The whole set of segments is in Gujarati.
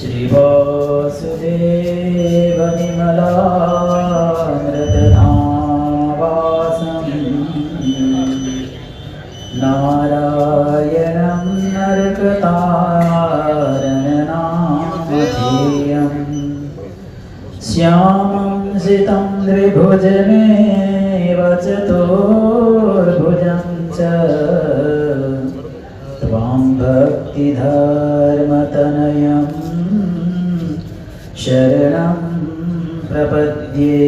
શ્રી વાસુદેવ વિમલામૃતનાવાસમ નારાયણં નરકતારણનામધેયં શ્યામં સિतं દ્વિભુજમેવ ચતુર્ભુજં ચ त्वां भक्तिधर्मतनयं शरणं प्रपद्ये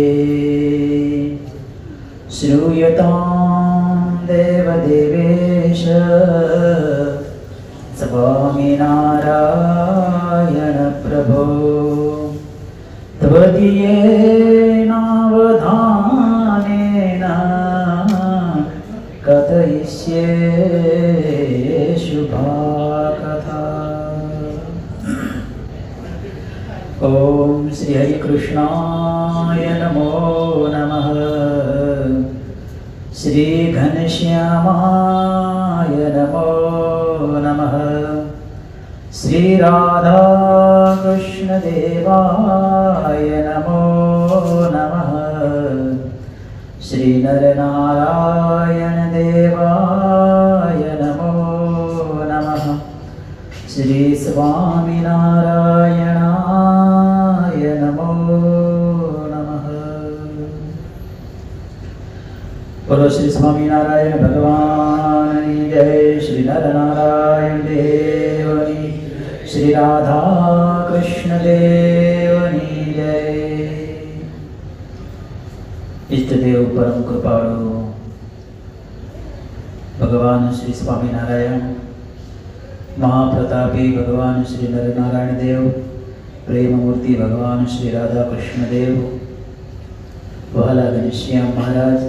श्रूयतां देवदेवेश स्वामिनारायण प्रभो त्वदीयेनावधानेन कथयिष्ये शुभा कथा। ओम श्री हरि कृष्णाय नमो नमः। श्री घनश्यामाय नमो नमः। श्री राधा कृष्ण देवाय नमो नमः। श्री नरनारायण देवाय नमो नमः। श्री स्वामिनारायणाय नमो नमः। बोलो श्री स्वामिनारायण भगवान की जय। श्री नरनारायण देव की, श्री राधा कृष्ण देव की जय। इष्टदेव परम कृपाळु भगवान श्री स्वामीनारायण, महाप्रतापी भगवान श्री नरनारायण देव, प्रेममूर्ति भगवान श्री राधा कृष्ण देव, वहाला घनश्याम महाराज,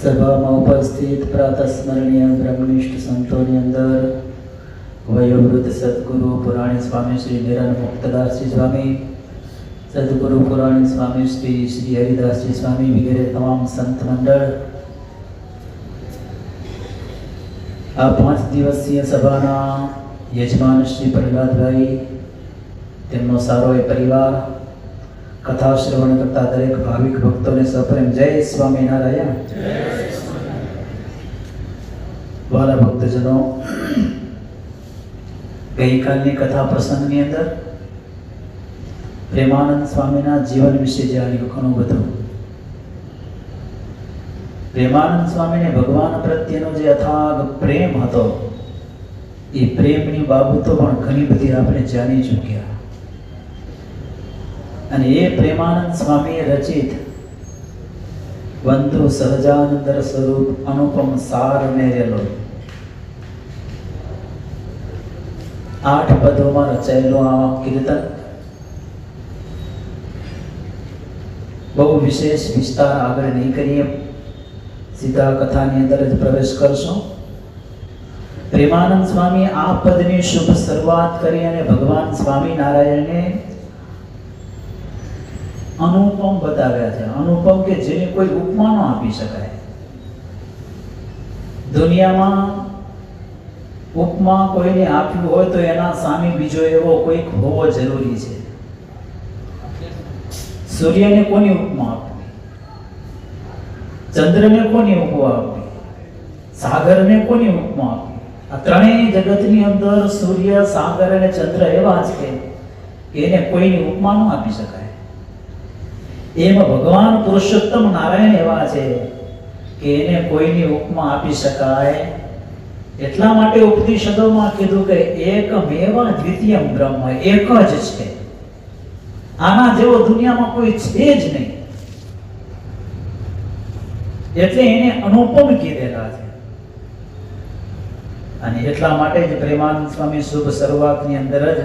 सभा में उपस्थित प्रातस्मरणीय ब्रह्मनिष्ठ संतोनी अंदर वयोवृद्ध सद्गुरु पुराणी स्वामी श्री निरन मुक्तदास जी स्वामी, सदगुरु पुराणी स्वामी श्री श्री हरिदास जी स्वामी वगैरह तमाम संत मंडल, आ 5 दिवसीय सभाना यजमान श्री प्रहलाद भाई, તેમનો સારો એ પરિવાર, કથા શ્રવણ કરતા દરેક ભાવિક ભક્તોને સપ્રેમ જય સ્વામિનારાયણ। વાલા ભક્તજનો, ગઈકાલની કથા પ્રસંગની અંદર પ્રેમાનંદ સ્વામીના જીવન વિશે જાણ્યું ઘણું બધું। પ્રેમાનંદ સ્વામીને ભગવાન પ્રત્યેનો જે અથાગ પ્રેમ હતો, એ પ્રેમની બાબતો પણ ઘણી બધી આપણે જાણી ચૂક્યા। અને એ પ્રેમાનંદ સ્વામીએ રચિત વંદુ સહજાનંદ સ્વરૂપ અનુપમ સાર મેરેલો 8 પદોમાં રચાયેલો આ કીર્તન बहु विशेष विस्तार आगे नहीं करिए, सीधा कथा अंदर ज प्रवेश करशो। प्रेमानंद स्वामी आ पदनी शुभ शुरुआत करी अने भगवान स्वामी नारायण ने अनुपम बताव्या छे। अनुपम के जेने कोई उपमा न आपी शकाय। दुनिया में उपमा कोईने आप्યું હોય તો એના સામે બીજો એવો કોઈક હોવો જરૂરી છે। सूर्य ने कोनी उपमा आपी, चंद्र ने कोनी उपमा आपी, सागर ने कोनी उपमा आपी। आ त्रणेय जगतनी अंदर सूर्य, सागर अने चंद्र एवा छे के एने कोईनी उपमा न आपी शकाय। एमां भगवान पुरुषोत्तम नारायण एवा छे के एने कोईनी उपमा आपी शकाय। એટલા માટે ઉપનિષદોમાં કીધું કે એકમેવ દ્વિતીયમ બ્રહ્મ, એક જ છે, આના જેવો દુનિયામાં કોઈ છે જ નહીં, એટલે એને અનુપમ કીધેલા છે। અને એટલા માટે જ પ્રેમાનંદ સ્વામી શુભ શરૂઆતની અંદર જ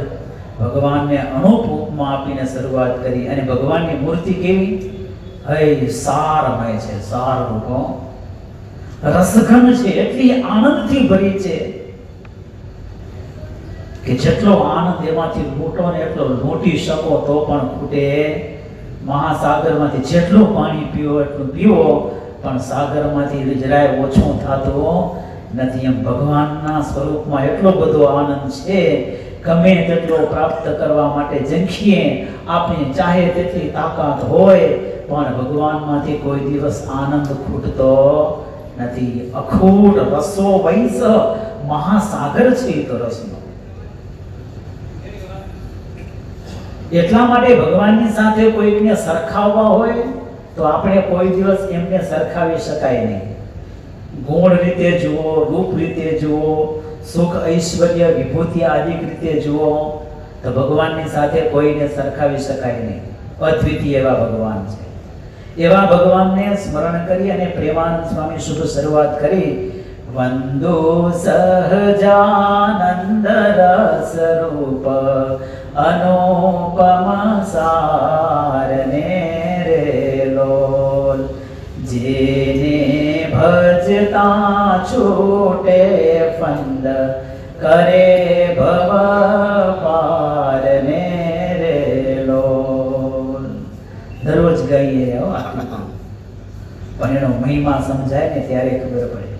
ભગવાનને અનુપ ઉપમા આપીને શરૂઆત કરી। અને ભગવાનની મૂર્તિ કેવી? હૈ સારમય છે, સાર રૂપો રસઘન છે, એટલી આનંદથી ભરી છે કે જેટલો આનંદ એમાંથી લૂંટો ને એટલો લૂંટી શકો તો પણ ખૂટે। મહાસાગરમાંથી જેટલું પાણી પીવો એટલું પીવો, પણ સાગરમાંથી જરાય ઓછું થતું નથી। એમ ભગવાનના સ્વરૂપમાં એટલો બધો આનંદ છે ગમે તેટલો પ્રાપ્ત કરવા માટે ઝંખીએ, આપણે ચાહે તેટલી તાકાત હોય, પણ ભગવાનમાંથી કોઈ દિવસ આનંદ ખૂટતો નથી. અખૂટ રસો વૈસ મહાસાગર છે તો રસનો. એટલા માટે ભગવાનની સાથે કોઈને સરખાવવા હોય તો આપણે કોઈ દિવસ એમને સરખાવી શકાય નહીં. ગુણ રીતે જુઓ, રૂપ રીતે જુઓ, સુખ ઐશ્વર્ય વિભૂતિ આદિ રીતે જુઓ તો ભગવાનની સાથે કોઈને સરખાવી શકાય નહીં. અદ્વિતીય એવા ભગવાન છે. એવા ભગવાનને સ્મરણ કરી અને પ્રેમાનંદ સ્વામી શુભ શરૂઆત કરી. વંદો સહજાનંદ રસ રૂપ અનુપમ સારને રે લોલ, જેને ભજતા છૂટે ફંદ કરે ભવ પારને રે લોલ. દરરોજ ગાઈએ પણ એનો મહિમા સમજાય ને ત્યારે ખબર પડે.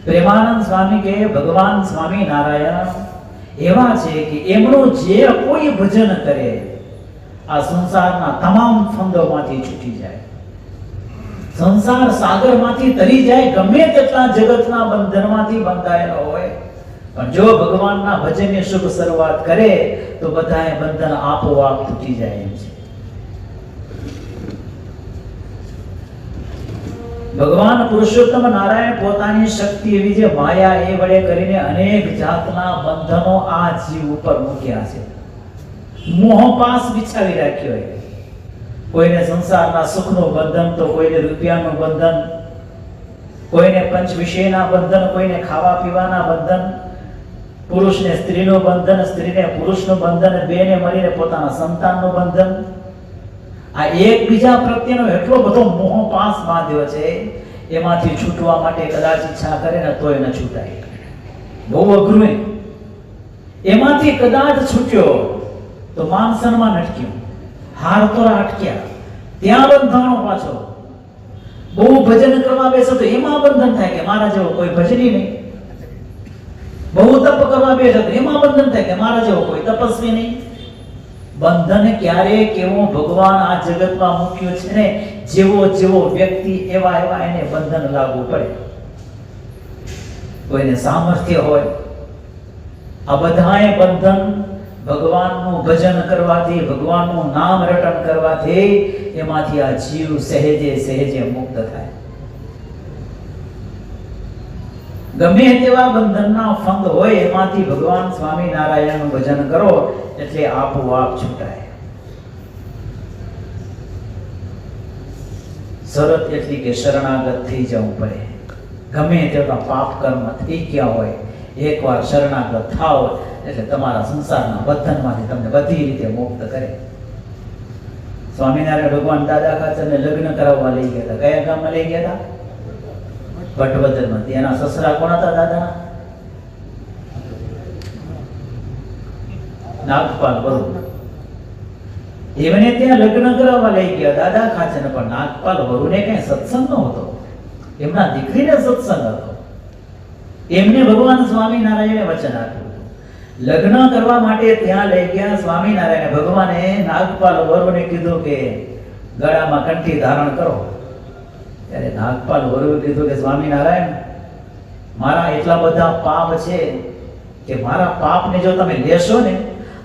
પ્રેમાનંદ સ્વામી કે ભગવાન સ્વામી નારાયણ એવા છે કે એમનું જે કોઈ ભજન કરે આ સંસારના તમામ ફંદોમાંથી છૂટી જાય, સંસાર સાગરમાંથી તરી જાય, ગમે તેટલા જગતના બંધનમાંથી બંધાયેલો હોય, પણ જો ભગવાનના ભજનની શુભ શરૂઆત કરે તો બધાએ બંધન આપોઆપ તૂટી જાય એમ છે. ભગવાન પુરુષોત્તમ નારાયણ પોતાની શક્તિ એવી જે માયા એ વડે કરીને અનેક જાતના બંધનો આ જીવ ઉપર મૂક્યા છે. મોહપાસ બિછાવી રાખ્યો હોય. કોઈને સંસારના સુખનું બંધન, તો કોઈને રૂપિયાનું બંધન, કોઈને પંચ વિષયના બંધન, કોઈને ખાવા પીવાના બંધન, પુરુષને સ્ત્રીનું બંધન, સ્ત્રીને પુરુષનું બંધન, બેને મળીને પોતાના સંતાનનું બંધન. આ એકબીજા પ્રત્યેનો એટલો બધો મોહપાસ બાંધ્યો છે, એમાંથી છૂટવા માટે કદાચ ઈચ્છા કરે ને તોય ન છૂટાય. બહુ અઘરું. એમાંથી કદાચ છૂટ્યો તો માન સન્માન અટક્યું, હાર તોરા અટક્યા, ત્યાં બંધાણો પાછો. બહુ ભજન કરવા બેસો તો એમાં બંધન થાય કે મારા જેવો કોઈ ભજની નહીં. બહુ તપ કરવા બેસો તો એમાં બંધન થાય કે મારા જેવો કોઈ તપસ્વી નહીં. બંધન ક્યારે કેવો ભગવાન આ જગતમાં મૂક્યો છે ને, જેવો જેવો વ્યક્તિ એવા એવા એને બંધન લાગુ પડે. કોઈને સામર્થ્ય હોય, આ બધાએ બંધન ભગવાનનું ભજન કરવાથી, ભગવાનનું નામ રટન કરવાથી એમાંથી આ જીવ સહેજે સહેજે મુક્ત થાય. ગમે તેવા બંધનના ફંદ હોય એમાંથી ભગવાન સ્વામિનારાયણનું ભજન કરો એટલે આપોઆપ છૂટાય. શરત એટલી કે શરણાગત થઈ જવું પડે. ગમે તેટલા પાપ કર્મ થઈ ગયા હોય, એકવાર શરણાગત થાવ એટલે તમારા સંસારના બંધનમાંથી તમને બધી રીતે મુક્ત કરે. સ્વામિનારાયણ ભગવાન દાદા ખાચરને લગ્ન કરાવવા લઈ ગયા હતા. કયા ગામમાં લઈ ગયા હતા? ભટ્ટવદરમાં. એના સસરા કોણ હતા દાદાના? નાગપાલ વરુ. એમને ત્યાં લગ્ન કરાવવા લઈ ગયા દાદા ખાચર, પણ નાગપાલ વરુને કઈ સત્સંગ નહોતો, એમના દીકરીને સત્સંગ હતો. એમને ભગવાન સ્વામિનારાયણે વચન આપ્યું, લગ્ન કરવા માટે ત્યાં લઈ ગયા સ્વામિનારાયણ ભગવાને નાગપાલ વરુને કીધું કે ગળામાં કંઠી ધારણ કરો. ત્યારે નાગપાલ વરુએ કીધું કે સ્વામિનારાયણ, મારા એટલા બધા પાપ છે કે મારા પાપને જો તમે લેશો ને,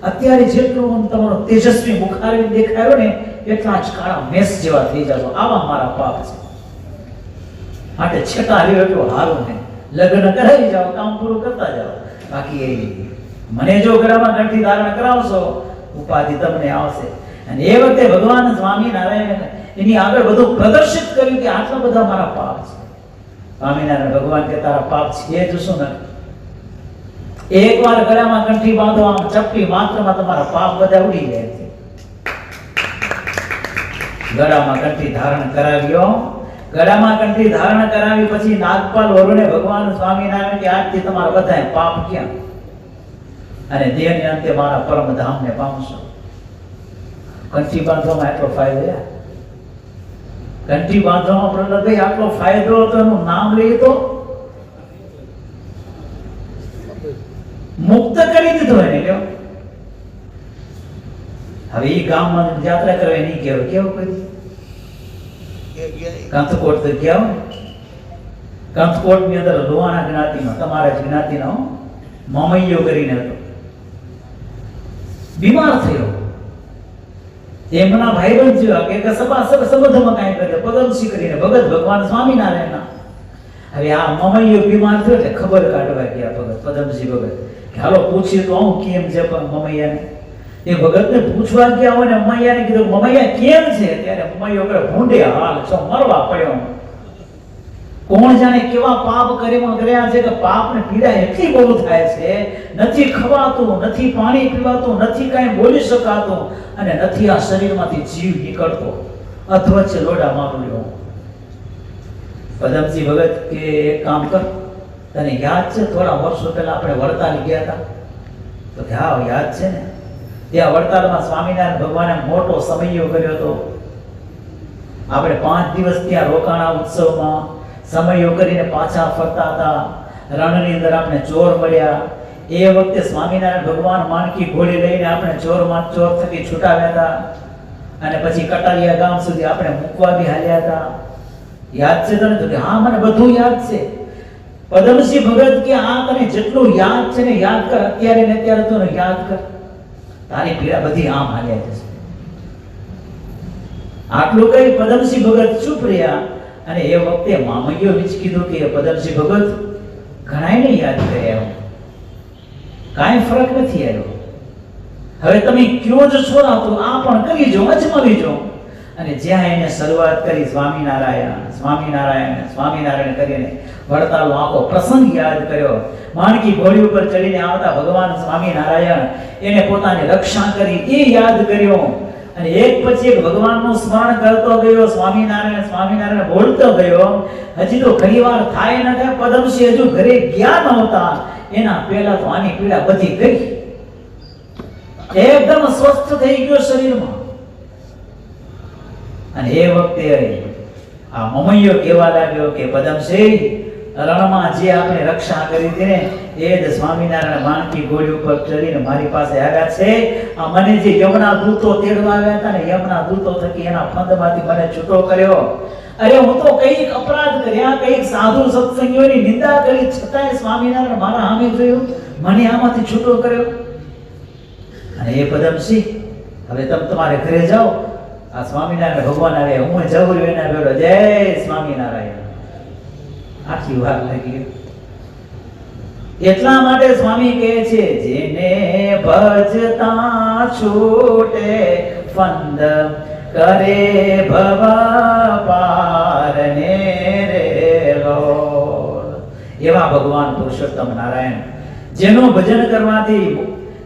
અત્યારે જેટલું તમારો તેજસ્વી મુખારવિંદ દેખાયો ને એટલા જ કાળા મેસ જેવા થઈ જશો. આવા મારા પાપ છે. માટે છેટા રહ્યો એટલું હારું ને, લગ્ન કરાવી જાઓ, કામ પૂરું કરતા જાઓ. બાકી મને જો ગળામાં કંઠી ધારણ કરાવશો, ઉપાધિ તમને આવશે. અને એ વખતે ભગવાન સ્વામિનારાયણ એની આગળ બધું પ્રદર્શિત કર્યું કે આટલા બધા મારા પાપ છે. સ્વામિનારાયણ ભગવાન કે તારા પાપ છે જ શું નથી. એકવાર ગળામાં કંઠી બાંધો, આમ ચપટી માત્રમાં તમારા પાપ બધા ઉડી જાય છે. ગળામાં કંઠી ધારણ કરાવ્યો. ગળામાં કંઠી ધારણ કરાવી પછી નાગપાલ વરુને ભગવાન સ્વામિનારાયણ કે આજથી તમારા બધા પાપ ક્યાં, અને દેહને અંતે મારા પરમ ધામને પામશો. કંઠી બાંધવામાં એટલો ફાયદો. કંઠી બાંધવામાં પ્રહલાદભાઈ આટલો ફાયદો હતો, એનું નામ લઈએ તો મુક્ત કરી દીધો એને. લ્યો હવે એ ગામમાં યાત્રા કરવા નહીં કહેવાય, કેવું કરી કંથકોટ તો ગયા હોય. કંથકોટની અંદર લોહાણા જ્ઞાતિનો, તમારા જ જ્ઞાતિનો મમૈયો કરીને હતો, બીમાર થયો. એમના ભાઈબંધ જેવા કે સંબંધમાં કાંઈ કરે પદમસી કરીને ભગત ભગવાન સ્વામિનારાયણના. હવે આ મમૈયો બીમાર થયો એટલે ખબર કાઢવા ગયા ભગત પદમસી ભગત કે હાલો પૂછીએ તો આવું કેમ છે મમૈયાને. એ ભગતને પૂછવા ગયા હોય ને મમૈયાને કીધું મમૈયા કેમ છે? ત્યારે મમૈયો કહે ભૂંડે હાલ છો, મરવા પડ્યો. કોણ જાણે કેવા પાપ કર્યા છે કે પાપને પીડા એટલી બહુ થાય છે, નથી ખવાતું, નથી પાણી પીવાતું, નથી કાંઈ બોલી શકાતું અને નથી આ શરીરમાંથી જીવ નીકળતો. અધવચ્ચે લોડા મારું. પદમસિંહ ભગત કે એક કામ કર, તને યાદ છે થોડા વર્ષો પહેલા આપણે વડતાલ ગયા હતા? તો કે હા યાદ છે ને. ત્યાં વડતાલમાં સ્વામિનારાયણ ભગવાને મોટો સમયો કર્યો હતો. આપણે 5 દિવસ ત્યાં રોકાણા ઉત્સવમાં. સમયો કરીને પાછા ફરતા હતા. રણની અંદર આપણે ચોર મળ્યા. એ વખતે સ્વામિનારાયણ ભગવાન માણકી ઘોડી લઈને આપણે ચોર થકી છૂટાવ્યા હતા અને પછી કટારિયા ગામ સુધી આપણે મૂકવા બી હાલ્યા હતા. યાદ છે તને? તો કે હા મને બધું યાદ છે. પદમસિંહ ભગત કે આ તને જેટલું યાદ છે ને યાદ કર, અત્યારે ને અત્યારે તો યાદ કર, તારી પીડા બધી આમ હાલ્યા જશે. આટલું કઈ પદમસિંહ ભગત ચૂપ રહ્યા. અને એ વખતે મામૈયો બીજ કીધું કે પદમસિંહ ભગત ઘણાયને યાદ કર્યા, કાંઈ ફરક નથી આવ્યો. હવે તમે કયો જ છો ના તો આ પણ કરી જો, અજમાવી જો. અને જ્યાં એને શરૂઆત કરી સ્વામિનારાયણ સ્વામિનારાયણ સ્વામિનારાયણ કરીને વડતાલનો આખો પ્રસંગ યાદ કર્યો. માણકી ઘોડી ઉપર ચડીને આવતા ભગવાન સ્વામિનારાયણ એને પોતાની રક્ષા કરી એ યાદ કર્યો. અને એક પછી એક ભગવાનનું સ્મરણ કરતો ગયો, સ્વામિનારાયણ સ્વામિનારાયણ બોલતો ગયો. હજી તો ઘણી વાર થાય ન થાય પદમસિંહ હજુ ઘરે ગયા નહોતા એના પહેલા તો આની પીડા બધી ગઈ, એકદમ સ્વસ્થ થઈ ગયો શરીરમાં. અને એ વખતે આ મમૈયો કહેવા લાગ્યો કે પદમસિંહ, રણમાં જે આપણે રક્ષા કરી હતી ને એ જ સ્વામિનારાયણ માણકી ઘોડી ઉપર ચડીને મારી પાસે આવ્યા છે. આ મને જે યમના દૂતો તેડવા આવ્યા હતા ને, યમના દૂતો થકી એના ફંદમાંથી મને છૂટો કર્યો. અરે હું તો કઈક અપરાધ કર્યા, કઈક સાધુ સત્સંગીઓની નિંદા કરી, છતાંય સ્વામિનારાયણ મારા સામે જોયું, મને આમાંથી છૂટો કર્યો. અને એ પદમસિંહ હવે તમે તમારે ઘરે જાઓ, આ સ્વામિનારાયણ ભગવાન આવે, હું જવું એના ભેળો જય સ્વામિનારાયણ. આટલી વાર લાગી. એટલા માટે સ્વામી કહે છે જેને ભજતા છૂટે ફંદ કરે ભવ પારને રે લોલ. એવા ભગવાન પુરુષોત્તમ નારાયણ જેનું ભજન કરવાથી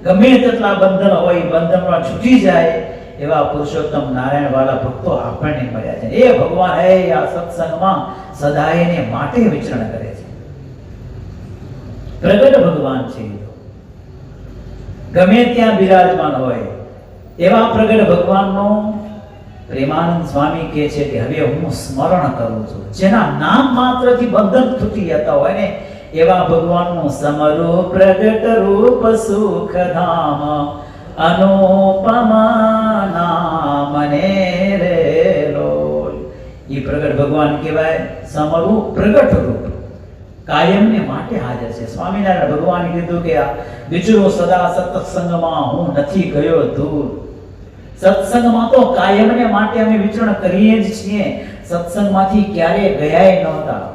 ગમે તેટલા બંધન હોય બંધનમાં છૂટી જાય એવા પુરુષોત્તમ નારાયણ વાળા ભક્તો આપણને મળ્યા છે. એ ભગવાન હે આ સત્સંગમાં સદાયને માટે વિચરણ કરે છે. પ્રગટ ભગવાન છે, ગમે ત્યાં બિરાજમાન હોય એવા પ્રગટ ભગવાનનો પ્રેમાનંદ સ્વામી કહે છે કે હવે હું સ્મરણ કરું છું. જેના નામ માત્રથી બંધન તૂટી જતા હોય ને એવા ભગવાનનું સમરૂ પ્રગટ રૂપ સુખ ધામ અનુપમા નામ ને રે લોલ. એ પ્રગટ ભગવાન કહેવાય, સમરૂ પ્રગટ રૂપ, કાયમને માટે હાજર છે. સ્વામિનારાયણ ભગવાને કીધું કે આ વિચરો સદા સત્સંગમાં હું નથી ગયો દૂર. સત્સંગમાં તો કાયમને માટે અમે વિચરણ કરીએ જ છીએ, સત્સંગમાંથી ક્યારે ગયા નહોતા.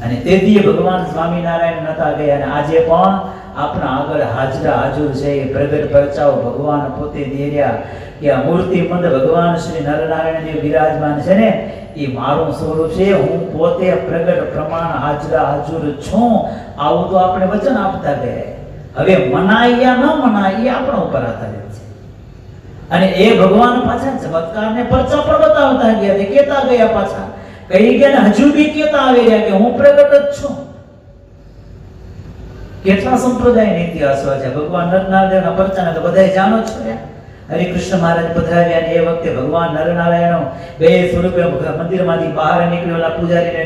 અને તેથી ભગવાન સ્વામિનારાયણ નતા ગયા. અને આજે પણ આપણા આગળ હાજરા હાજર છે એ પ્રગટ પરચાઓ ભગવાન પોતે દે રહ્યા કે આ મૂર્તિમંદ ભગવાન શ્રી નરનારાયણ જે બિરાજમાન છે ને એ મારું સ્વરૂપ છે. હું પોતે પ્રગટ પ્રમાણ હાજરા હાજર છું. આવું તો આપણે વચન આપતા ગયા. હવે મનાય યા ન મનાય એ આપણા ઉપર આધારિત છે. અને એ ભગવાન પાછા ચમત્કારને પરચા પણ બતાવતા ગયા, કહેતા ગયા, પાછા કહી ગયા ને હજુ બી કહેતા આવી રહ્યા કે હું પ્રગટ જ છું. કેટલા સંપ્રદાયના ઇતિહાસો છે. ભગવાન નરનારાયણના પરચાને તો બધાય જાણો છો. હરિકૃષ્ણ મહારાજ પધરાવ્યા ને એ વખતે ભગવાન નરનારાયણ બે સ્વરૂપે મંદિરમાંથી બહાર નીકળેલા પૂજારીને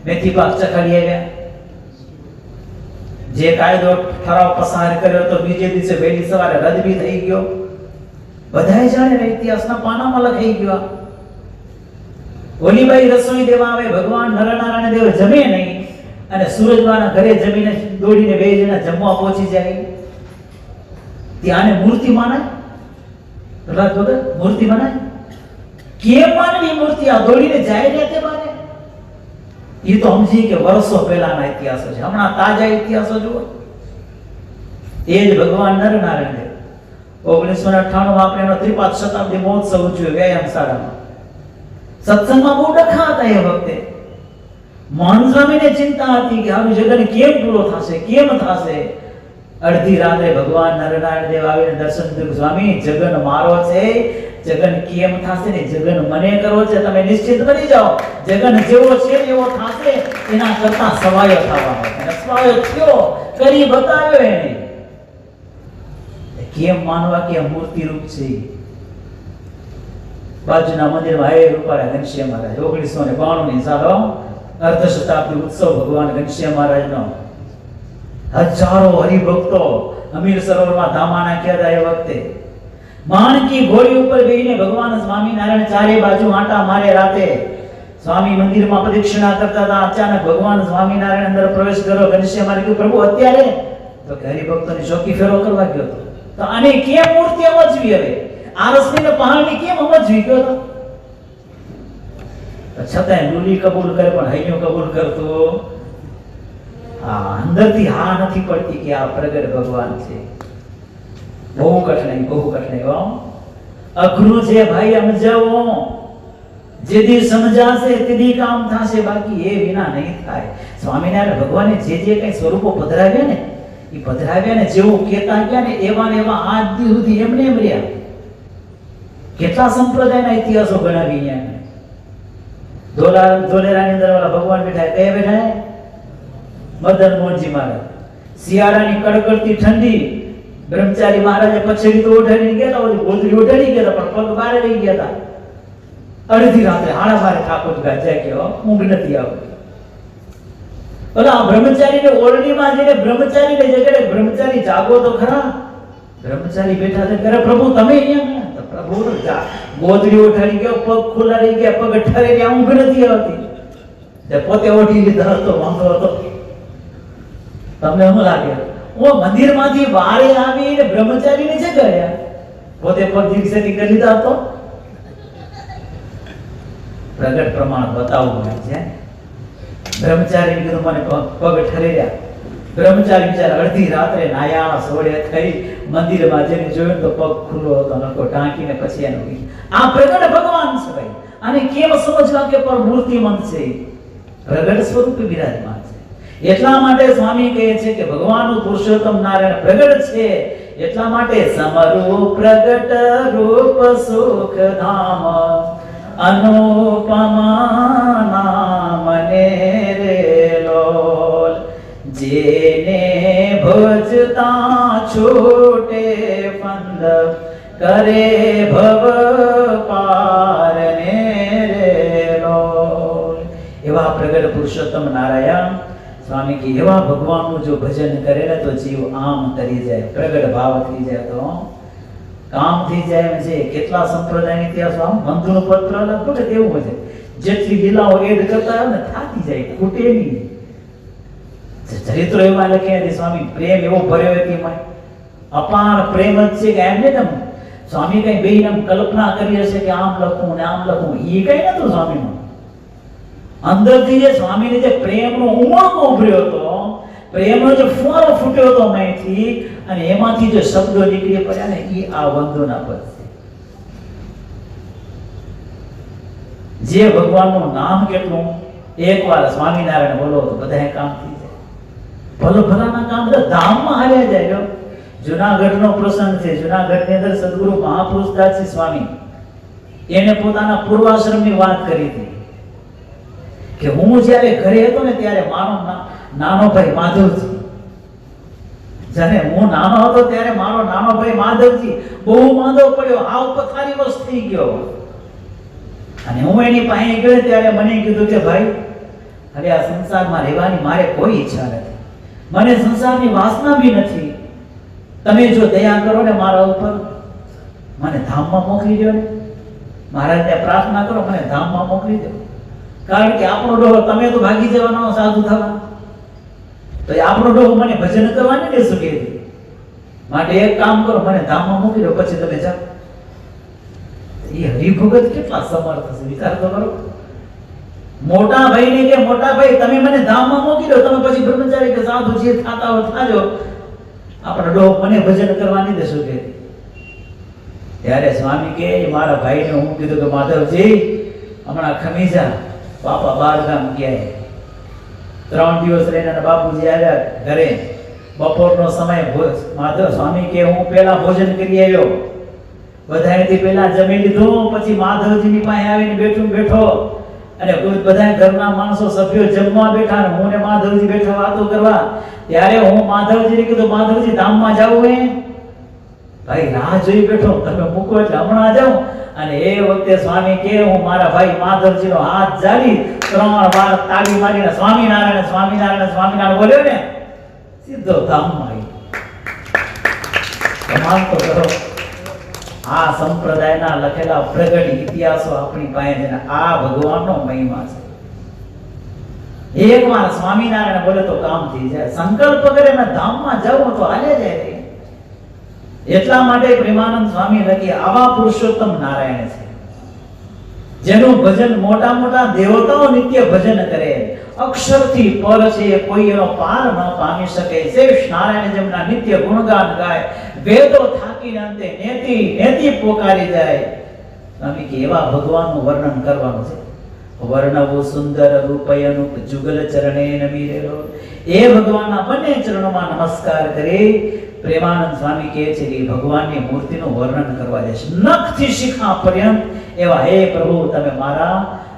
મેથી પાક ચખાડી આવ્યા. જે કાયદો ઠરાવ પસાર કર્યો તો બીજે દિવસે વહેલી સવારે રદ બી થઈ ગયો. બધાય જાણે ને ઇતિહાસના પાનામાં લખાઈ ગયો. ઓલીબાઈ રસોઈ દેવા આવે, ભગવાન નરનારાયણ દેવ જમે નહીં અને સૂરજબાના ઘરે જમીને દોડીને બે જણા જમવા પહોંચી જાય. ત્યાંને મૂર્તિ માનાય? પ્રહલાદ વગર મૂર્તિ માનાય? કેમ માનવી મૂર્તિ? આ દોડીને જાય ને તે માને? એ તો સમજી કે વર્ષો પહેલાના ઇતિહાસો છે, હમણાં તાજા ઇતિહાસો જુઓ. એ જ ભગવાન નરનારાયણ દેવ 1998 આપણે એનો ત્રિપાદ શતાબ્દી મહોત્સવ ઉજવ્યો વ્યાયામશાળામાં. સત્સંગમાં બહુ ડખા હતા એ વખતે. મોહન સ્વામીને ચિંતા હતી કે આનું જગન કેમ પૂરો થશે, કેમ થશે. અડધી રાત્રે ભગવાન નરનારાયણ દેવ આવીને દર્શન દીધું, સ્વામી જગન મારો છે, જગન કેમ થશે ને જગન મને કરવો છે, તમે નિશ્ચિત બની જાઓ, જગન જેવો છે એવો થશે, એના કરતા સવાયો થવાનો છે. અને સવાયો થયો, કરી બતાવ્યો એને. કેમ માનવા કે આ મૂર્તિ રૂપ છે? બાજુના મંદિરમાં હે રૂપાળા ઘનશ્યામ મહારાજ 1992 ની સાલો અર્ધ શતાબ્દી ઉત્સવ ભગવાન ઘનશ્યામ મહારાજનો. હજારો હરિભક્તો અમીર સરોવરમાં ધામા નાખ્યા હતા એ વખતે. માણકી ઘોડી ઉપર બેહીને ભગવાન સ્વામિનારાયણ ચારે બાજુ આંટા મારે રાતે. સ્વામી મંદિરમાં પ્રદક્ષિણા કરતા હતા. અચાનક ભગવાન સ્વામિનારાયણ અંદર પ્રવેશ કર્યો. ઘનશ્યામ મહારાજ કહ્યું, પ્રભુ અત્યારે? તો કે હરિભક્તોની ચોકી ફેરો કરવા ગયો હતો. તો આને કેમ મૂર્તિ સમજવી? હવે આ રસમીને પહાડની કેમ સમજવી ગયો હતો? છતાંય ડુલી કબૂલ કરે પણ હૈયું કબૂલ કરતો. અંદરથી હા નથી પડતી કે આ પ્રગટ ભગવાન છે. બહુ કઠણાઈ, બહુ કઠણાઈ. અઘરું છે ભાઈ સમજાવો. જેથી સમજાશે તેથી કામ થશે, બાકી એ વિના નહીં થાય. સ્વામિનારાયણ ભગવાને જે જે કઈ સ્વરૂપો પધરાવ્યા ને એ પધરાવ્યા ને જેવું કેતા ગયા ને એવા ને એવા આજ દી સુધી એમને એમ રહ્યા. કેટલા સંપ્રદાયના ઇતિહાસો ગણાવી અહીંયા. ધોલેરાની અંદર વાળા ભગવાન બેઠા, કયા બેઠા? મદન મોહનજી મહારાજ. શિયાળાની કડકડતી ઠંડી, બ્રહ્મચારી મહારાજે પછડી તો ઓઢાડી ગયા હતા, ગોદડી ઓઢાડી ગયા હતા, પણ પગ બારે રહી ગયા હતા. અડધી રાત્રે 12:30 ઠાકોર જાગ્યો, ઊંઘ નથી આવતી. ઓલા બ્રહ્મચારીને ઓરડીમાં જઈને બ્રહ્મચારીને જગ્યાએ બ્રહ્મચારી જાગો તો ખરા. બ્રહ્મચારી બેઠા છે, કરે પ્રભુ તમે અહીંયા ગયા? પ્રભુ ગોદડી ઓઢાડી ગયો, પગ ખુલ્લા રહી ગયા, પગ ઠરી ગયા, ઊંઘ નથી આવતી. પોતે ઓઢી લીધા હતો, વાંધો હતો. તમને શું લાગે? હું મંદિરમાંથી બહાર આવીને બ્રહ્મચારીને જગાડ્યા, પોતે પગ દીક્ષાથી કરી લીધા હતો. પ્રગટ પ્રમાણ બતાવવું છે. બ્રહ્મચારી કીધું મને પગ ઠરી રહ્યા. બ્રહ્મચારી બિચારા અડધી રાત્રે નાયા સોળે થઈ મંદિરમાં જઈને જોયું તો પગ ખુલ્લો હતો, નકો ઢાંકીને પછી એનું. આ પ્રગટ ભગવાન છે ભાઈ. આને કેમ સમજવા કે પર મૂર્તિમંત છે, પ્રગટ સ્વરૂપે બિરાજમાન છે. એટલા માટે સ્વામી કહે છે કે ભગવાનનું પુરુષોત્તમ નારાયણ પ્રગટ છે. એટલા માટે સમરૂપ પ્રગટ રૂપ સુખ ધામ અનુપમા નામ ને રે લોલ. જેને ભજતા છૂટે ફંદ કરે ભવ પાર ને રે લોલ. એવા પ્રગટ પુરુષોત્તમ નારાયણ સ્વામી કે એવા ભગવાનનું જો ભજન કરે ને તો જીવ આમ તરી જાય, પ્રગટ ભાવ થઈ જાય તો કામ થઈ જાય. એમ છે કેટલા સંપ્રદાયની ઇતિહાસ આમ બંધુનું પત્ર લખો ને તેવું છે. જેટલી લીલાઓ એડ કરતા હોય ને થાકી જાય, ખૂટે નહીં. ચરિત્રો એવા લખ્યા સ્વામી, પ્રેમ એવો ભર્યો હતી એમાં, અપાર પ્રેમ જ છે કે એમને ને સ્વામી કઈ બેને કલ્પના કરી હશે કે આમ લખું ને આમ લખું, એ કઈ નતું સ્વામીમાં. અંદરથી જે સ્વામીને જે પ્રેમનો ઉમળકો ઉભર્યો હતો, પ્રેમનો જે ફુવારો ફૂટ્યો હતો અહીંથી, અને એમાંથી જે શબ્દો નીકળી પડ્યા ને એ આ વંદોના પદ છે. જે ભગવાનનું નામ કેટલું એકવાર સ્વામિનારાયણ બોલો તો બધા કામ થઈ જાય. ભલો ભલાના કામ તો ધામમાં હાલ્યા જાય. જુનાગઢનો પ્રસંગ છે. જુનાગઢની અંદર સદગુરુ મહાપુરુષદાસજી સ્વામી એને પોતાના પૂર્વાશ્રમની વાત કરી હતી કે હું જ્યારે ઘરે હતો ને ત્યારે મારો નાનો ભાઈ માધવજી, જ્યારે હું નાનો હતો ત્યારે મારો નાનો ભાઈ માધવજી બહુ માંદો પડ્યો, આવ પથારી વસ થઈ ગયો. અને હું એની પાસે ગયો ત્યારે મને કીધું કે ભાઈ હવે આ સંસારમાં રહેવાની મારે કોઈ ઈચ્છા નથી, મને સંસારની વાસના બી નથી. તમે જો દયા કરો ને મારા ઉપર, મને ધામમાં મોકલી દો ને. મહારાજને પ્રાર્થના કરો, મને ધામમાં મોકલી દો. કારણ કે આપણો ડોહો, તમે તો ભાગી જવાનો સાધુ થવા, તો આપણો ડોહો મને ભજન કરવા નહીં દેશો કે. માટે એક કામ કરો, મને ધામમાં મોકલી દો, પછી તમે જાઓ. એ હરિભગત કેટલા સમર્થ છે, વિચાર તો કરો. મોટા ભાઈને કે મોટા ભાઈ તમે મને ધામમાં મોકલી દો, તમે પછી બ્રહ્મચારી કે સાધુ જે થાતા હો થાજો, આપણો ડોહો મને ભજન કરવા નહીં દેશો કે. ત્યારે સ્વામી કે મારા ભાઈને હું કીધું કે માધવજી હમણાં ખમીજા બાપા બાર ગામ ગયા. 3 દિવસ રહીને બાપુજી આવ્યા ઘરે. બપોરનો સમય, માધવ સ્વામી કે હું પેલા ભોજન કરી આવ્યો, બધાથી પેલા જમી લીધું, પછી માધવજીની પાસે આવીને બેઠો અને બધા ઘરના માણસો સભ્યો જમવા બેઠા ને હું ને માધવજી બેઠા વાતો કરવા. ત્યારે હું માધવજીને કીધું માધવજી ધામમાં જાવું હે? ભાઈ રાહ જોઈ બેઠો, તમે મૂકો એટલે હમણાં જાઉં. અને એ વખતે સ્વામી કે હું મારા ભાઈ માધવજીનો હાથ જાળી 3 વાર તાળી મારીને સ્વામિનારાયણ સ્વામિનારાયણ સ્વામિનારાયણ બોલ્યો ને, સીધો ધામમાં આવી. કમાલ તો કરો. આ સંપ્રદાયના લખેલા પ્રગટ ઇતિહાસો આપણી પાસે છે. આ ભગવાનનો મહિમા છે. એકવાર સ્વામિનારાયણ બોલે તો કામ થઈ જાય. સંકલ્પ કરે ને ધામમાં જવું તો હાલે જાય. એટલા માટે પ્રેમાનંદ સ્વામી લખી આવા પુરુષોત્તમ નારાયણ છે, જેનું ભજન મોટા મોટા દેવતાઓ નિત્ય ભજન કરે. અક્ષરથી પર છે, કોઈ એનો પાર ન પામી શકે. શેષ નારાયણ જેમના નિત્ય ગુણગાન ગાય, વેદો થાકીને અંતે નેતિ નેતિ પોકારી જાય. સ્વામી કે એવા ભગવાનનું વર્ણન કરવાનું છે. વર્ણવો સુંદર રૂપયનું જુગલ ચરણે નમીરેલો. એ ભગવાનના બંને ચરણોમાં નમસ્કાર કરી પ્રેમાનંદ સ્વામી કહે છે કે ભગવાનની મૂર્તિનું વર્ણન કરવા જશે. નખથી શિખા પર્યંત એવા હે પ્રભુ તમે મારા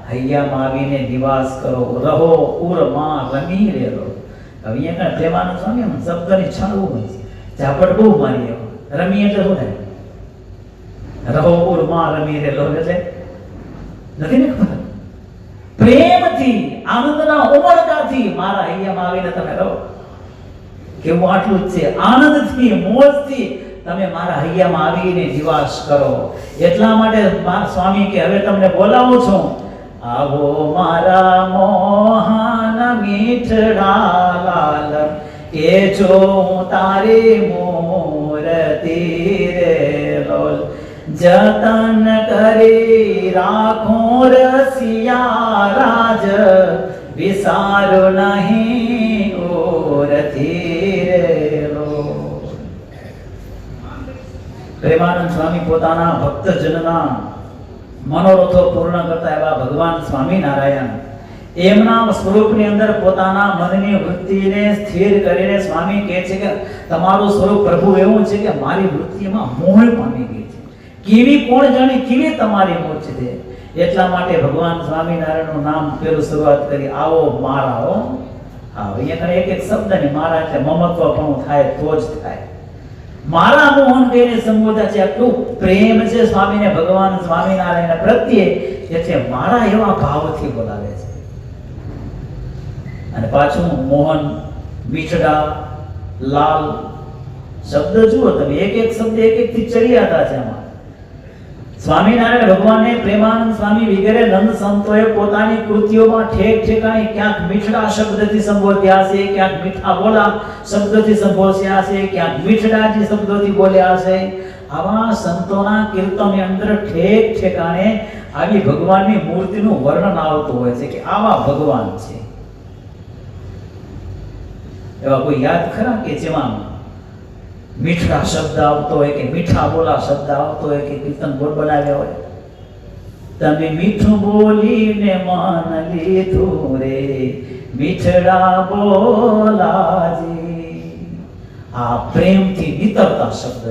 હૈયામાં આવીને નિવાસ કરો, રહો ઉરમાં રમી રહેલો. હવે અહીંયા પ્રેમાનંદ સ્વામી શબ્દની છાળવું નથી, ઝાપટ બહુ મારી. રમી એટલે શું થાય? રહો ઉરમાં રમી રહેલો એટલે નથી ને ખબર? પ્રેમથી આનંદના ઉમળકાથી મારા હૈયામાં આવીને તમે રહો. કેવું આટલું જ છે. આનંદથી મોજથી તમે મારા હૈયામાં આવીને નિવાસ કરો. એટલા માટે સ્વામી કે હવે તમને બોલાવું છું, આવો મારા મોહન મીઠડા લાલ, કે જો હું તારી મૂર્તિ રે લોલ, જતન કરી રાખું રસિયા રાજ, વિસારો નહીં ઓરથી રે લોલ. પ્રેમાનંદ સ્વામી પોતાના ભક્તજનના મનોરથો પૂર્ણ કરતા એવા ભગવાન સ્વામિનારાયણ એમના સ્વરૂપની અંદર પોતાના મનની વૃત્તિને સ્થિર કરીને સ્વામી કહે છે કે તમારું સ્વરૂપ પ્રભુ એવું છે કે મારી વૃત્તિમાં મોહ પામી ગઈ છે. કેવી કોણ જાણે કેવી તમારી મોહ છે. એટલા માટે ભગવાન સ્વામિનારાયણનું નામ પેલું શરૂઆત કરી, આવો મારા હો. હા, અહીંયા એક એક શબ્દની મારા એટલે મમત્વપણું થાય તો જ થાય. મારા મોહન કહીને સંબોધ્યા છે. આટલું પ્રેમ છે સ્વામીને ભગવાન સ્વામિનારાયણ પ્રત્યે, એટલે મારા એવા ભાવથી બોલાવે છે. અને પાછું મોહન, મીઠડા, લાલ શબ્દ જુઓ તમે, એક એક શબ્દ એક એક થી ચડિયાતા છે. આમાં સ્વામિનારાયણ ભગવાનને પ્રેમાનંદ સ્વામી વગેરે નંદ સંતોએ પોતાની કૃતિઓમાં ઠેક ઠેકાણે ક્યાંક મીઠડા શબ્દથી સંબોધ્યા છે, ક્યાંક મીઠા બોલા શબ્દથી સંબોધ્યા છે, ક્યાંક મીઠડાજી શબ્દોથી બોલ્યા છે. આવા સંતોના કીર્તનની અંદર ઠેક ઠેકાણે આવી ભગવાનની મૂર્તિનું વર્ણન આવતું હોય છે કે આવા ભગવાન છે. એવા કોઈ યાદ ખરા કે જેમાં મીઠડા શબ્દ આવતો હોય કે મીઠા બોલા શબ્દ આવતો હોય કે કીર્તન બોલ બનાવ્યા હોય? તમે મીઠું બોલીને માન લીધું રે મીઠડા બોલાજી. આ પ્રેમથી નીતરતા શબ્દ,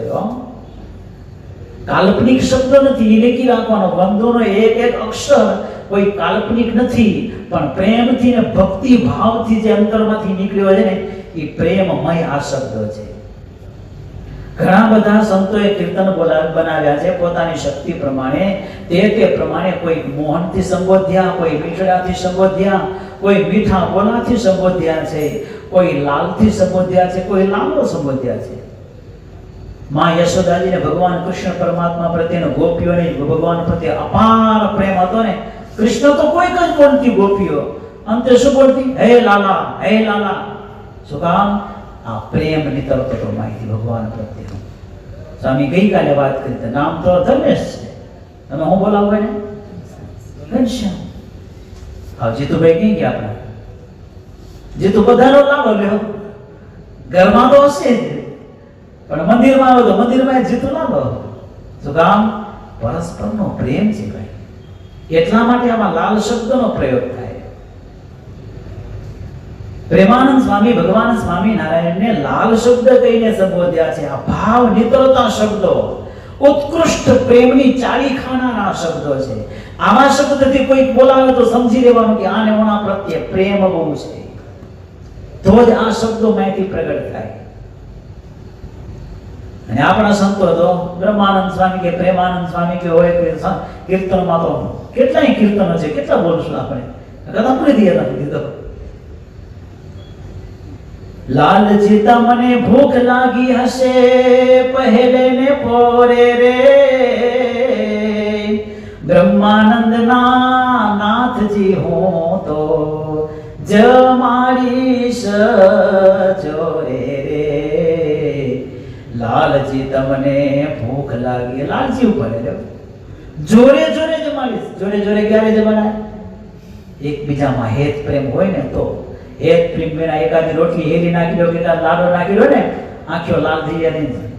કાલ્પનિક શબ્દ નથી. એ લેખી રાખવાનો, વંદોનો એક એક અક્ષર કોઈ કાલ્પનિક નથી, પણ પ્રેમથી ને ભક્તિ ભાવથી જે અંતરમાંથી નીકળ્યો છે ને એ પ્રેમમય આ શબ્દ છે. ઘણા બધા સંતોએ કીર્તન બનાવ્યા છે પોતાની શક્તિ પ્રમાણે, તે પ્રમાણે કોઈ મોહનથી સંબોધ્યા, કોઈ મીઠડાથી સંબોધ્યા, કોઈ મીઠા બોલાથી સંબોધ્યા છે, કોઈ લાલથી સંબોધ્યા છે, કોઈ લાલો સંબોધ્યા છે. માં યશોદાજીને ભગવાન કૃષ્ણ પરમાત્મા પ્રત્યેનો ગોપીઓને ભગવાન પ્રત્યે અપાર પ્રેમ હતો ને. કૃષ્ણ તો કોઈ જ બોલતી ગોપીઓ અંતે શું બોલતી? હે લાલા, હે લાલા. શું કામ? આ પ્રેમ નીતરતો હતો માહિતી ભગવાન પ્રત્યેનો. સ્વામી ગઈકાલે વાત કરી તો નામ તો ધર્મેશ છે, તમે હું બોલાવો ને ઘનશ્યામ. હવે જીતુભાઈ ક્યાં ગયા? આપણે જીતુ બધાનો લાભ લ્યો. ઘરમાં તો હશે જ, પણ મંદિરમાં આવે તો મંદિરમાં જીતુ લાભ. શું કામ? પરસ્પરનો પ્રેમ છે ભાઈ. એટલા માટે આમાં લાલ શબ્દનો પ્રયોગ થાય. પ્રેમાનંદ સ્વામી ભગવાન સ્વામિનારાયણને લાલ શબ્દ કહીને સંબોધ્યા છે. આ ભાવ નિતરતા શબ્દો, ઉત્કૃષ્ટ પ્રેમની ચાલી ખાનારા શબ્દો છે. આવા શબ્દથી કોઈ બોલાવે તો સમજી લેવાનું કે આને ઓના પ્રત્યે પ્રેમ બહુ છે, તો જ આ શબ્દો માંથી પ્રગટ થાય. અને આપણા સંતો તો બ્રહ્માનંદ સ્વામી કે પ્રેમાનંદ સ્વામી કે હોય કીર્તનમાં તો કેટલાય કીર્તનો છે, કેટલા બોલશું આપણે, કદા પૂરી દીધો નથી દીધો. લાલજી તમને ભૂખ લાગી હશે પહેલે ને પોરે રે, બ્રહ્માનંદ ના નાથજી હું તો જમાડીશ જોરે રે. લાલજી તમને ભૂખ લાગી, લાલજી ઉપર જોરે જોરે જમાડીશ. જોરે જોરે ક્યારે જમાડાય? એકબીજામાં હેત પ્રેમ હોય ને તો. હેત પ્રેમ વિના એકાદી રોટલી હેરી નાખી લો, કેટલા લાડો નાખી લો ને, આંખો લાલ થઈ જાય નહીં.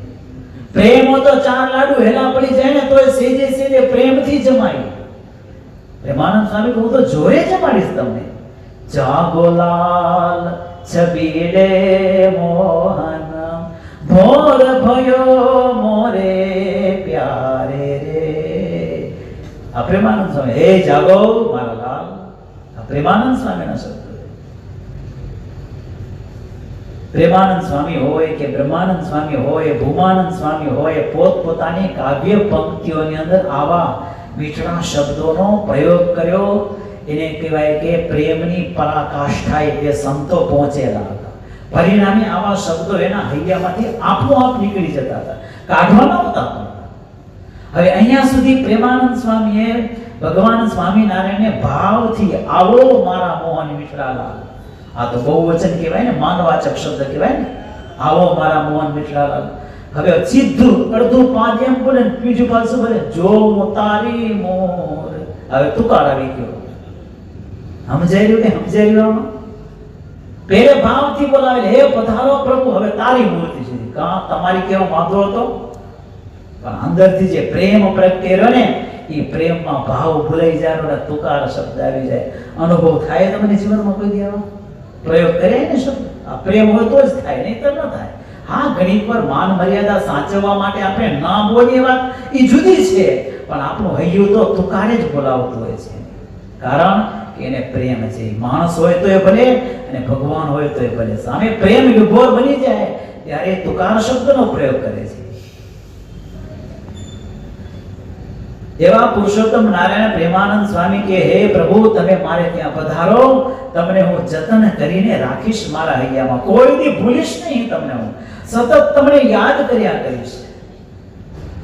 પ્રેમ હોય તો 4 લાડુ હેલા પડી જાય ને તોય સેજે સેજે પ્રેમથી જમાય. પ્રેમાનંદ સ્વામી કહું તો જોરે જમાડીશ તમને. જાગો લાલ છબીલે મોહન, ભોર ભયો મોરે પ્યારે રે. આ પ્રેમાનંદ સ્વામી, હે જાગો મારા લાલ. આ પ્રેમાનંદ સ્વામીના શબ્દ. પ્રેમાનંદ સ્વામી હોય કે બ્રહ્માનંદ સ્વામી હોય, ભૂમાનંદ સ્વામી હોય, પોતપોતાની કાવ્ય પંક્તિઓની અંદર આવા મીઠા શબ્દોનો પ્રયોગ કર્યો. એને કહેવાય કે પ્રેમની પરાકાષ્ઠાએ એ સંતો પહોંચેલા હતા. પરિણામે આવા શબ્દો એના હૈયામાંથી આપોઆપ નીકળી જતા હતા, કાઢવા નહોતા. હવે અહીંયા સુધી પ્રેમાનંદ સ્વામીએ ભગવાન સ્વામિનારાયણને ભાવથી આવો મારા મોહન મીઠાલાલ, આ તો બહુવચન કહેવાય ને, માનવાચક શબ્દ કહેવાય ને, આવો મારા મોહન મીઠાલાલ. હવે સીધું અડધું પાંચ એમ બોલે ને બીજું પાછું બોલે જો તારી મોર. હવે તુકાર આવી ગયો. સમજાઈ રહ્યું કે સમજાઈ રહ્યું? પેલે ભાવથી બોલાવે, હે પધારો પ્રભુ, હવે તારી મૂર્તિ છે. કા તમારી કેવો વાંધો હતો, પણ અંદરથી જે પ્રેમ પ્રગટેલો ને એ પ્રેમમાં ભાવ ભૂલાઈ જાય ને તુકાર શબ્દ આવી જાય. અનુભવ થાય તમને જીવનમાં કોઈ દેવા પ્રયોગ કરે ને શબ્દ. આ પ્રેમ હોય તો જ થાય, નહીં તો ન થાય. હા, ઘણી વાર માન મર્યાદા સાચવવા માટે આપણે ના બોલીએ વાત એ જુદી છે, પણ આપણું હૈયું તો તુકારે જ બોલાવતું હોય છે. કારણ કે એને પ્રેમ છે. માણસ હોય તો એ ભલે અને ભગવાન હોય તો એ ભલે. સામે પ્રેમ વિભોર બની જાય ત્યારે તુકાર શબ્દનો પ્રયોગ કરે છે. એવા પુરુષોત્તમ નારાયણ પ્રેમાનંદ સ્વામી કે હે પ્રભુ, તમે મારે ત્યાં પધારો, તમને હું જતન કરીને રાખીશ મારા હૈયામાં, કોઈ દી ભૂલીશ નહીં તમને. હું સતત તમને યાદ કર્યા કરીશ,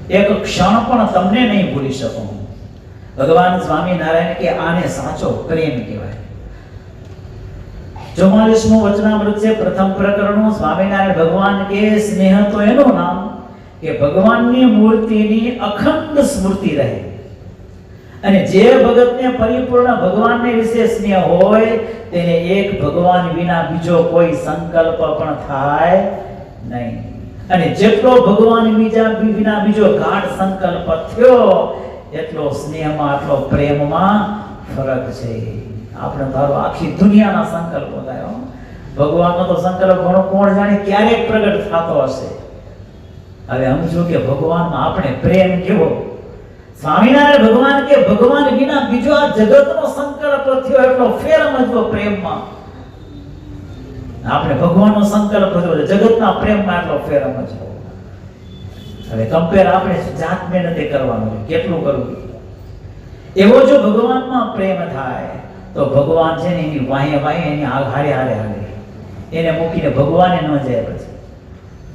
એક ક્ષણ પણ તમને નહીં ભૂલી શકું. ભગવાન સ્વામિનારાયણ કે આને સાચો પ્રેમ કહેવાય. 44મું વચનામૃત છે, પ્રથમ પ્રકરણનું. સ્વામિનારાયણ ભગવાન કે સ્નેહ તો એનું નામ કે ભગવાનની મૂર્તિની અખંડ સ્મૃતિ રહે. અને જે ભગતને પરિપૂર્ણ ભગવાનને વિશે સ્નેહ હોય તેને એક ભગવાન વિના બીજો કોઈ સંકલ્પ પણ થાય નહીં. અને જેટલો ભગવાન વિના બીજો ગાઢ સંકલ્પ થયો એટલો સ્નેહમાં, એટલો પ્રેમમાં ફરક છે. આપણે ધારો આખી દુનિયાના સંકલ્પો થાય, ભગવાનનો તો સંકલ્પ ઘણો કોણ જાણે ક્યારેક પ્રગટ થતો હશે. હવે સમજો કે ભગવાનમાં આપણે પ્રેમ કેવો. સ્વામિનારાયણ ભગવાન કે ભગવાન વિના બીજો આ જગતનો સંકલ્પ થયો એટલો ફેર સમજવો પ્રેમમાં. આપણે ભગવાનનો સંકલ્પ થયો જગતના પ્રેમમાં એટલો ફેર સમજવો. હવે કમ્પેર આપણે જાત મહેનતે કરવાનું, કેટલું કરવું. એવો જો ભગવાનમાં પ્રેમ થાય તો ભગવાન છે ને એની વાહે વાહે એની હારે હારે હાલે, એને મૂકીને ભગવાને ન જાય. પછી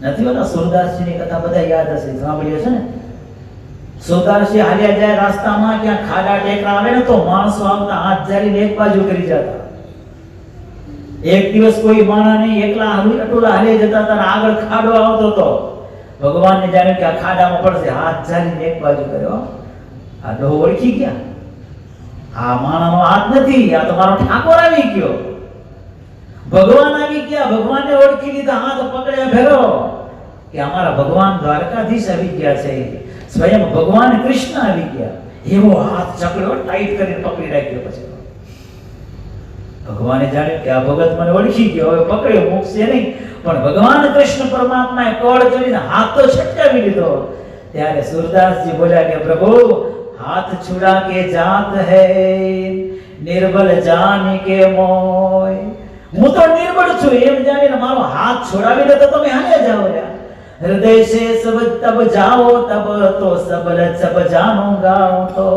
નથી ઓલા સુરદાસજીની કથા બધા યાદ હશે, સાંભળી હશે ને. સુરદાસજી હાલ્યા જાય રસ્તામાં, ક્યાં ખાડા ટેકરા આવે ને તો માણસો આવતા હાથ જારીને એક બાજુ કરી જતા. એક દિવસ કોઈ માણા નહીં, એકલા અટોલા હાલી જતા હતા, આગળ ખાડો આવતો હતો. ભગવાનને જાણ્યું કે આ ખાડામાં પડશે, હાથ જારીને એક બાજુ કર્યો. આ ડોહો ઓળખી ગયા, આ માણાનો હાથ નથી, આ તો મારો ઠાકોર આવી ગયો. ભગવાન આવી ગયા, ભગવાનને ઓળખી લીધા, હાથ પકડ્યા ભેરો કે અમારા ભગવાન દ્વારકાધીશ આવી ગયા છે, સ્વયં ભગવાન કૃષ્ણ આવી ગયા. એવો હાથ ચકડ્યો, ટાઈટ કરીને પકડી રાખ્યો. પછી ભગવાને જાણ્યું કે આ ભગત મને ઓળખી ગયો, હવે પકડ્યો, મૂકશે નહીં. પણ ભગવાન કૃષ્ણ પરમાત્માએ કળ કરીને હાથ તો છટકાવી લીધો. ત્યારે સુરદાસજી બોલ્યા કે પ્રભુ હાથ છુડા કે જાત હૈ, નિર્બલ જાની કે મોય. હું તો નિર્બળ છું એમ જાણીને મારો હાથ છોડાવીને તો તમે હાલે જાઓ. હૃદય સે સબ તબ જાઓ તબ તો સબલ સબ જાનુંગા તો.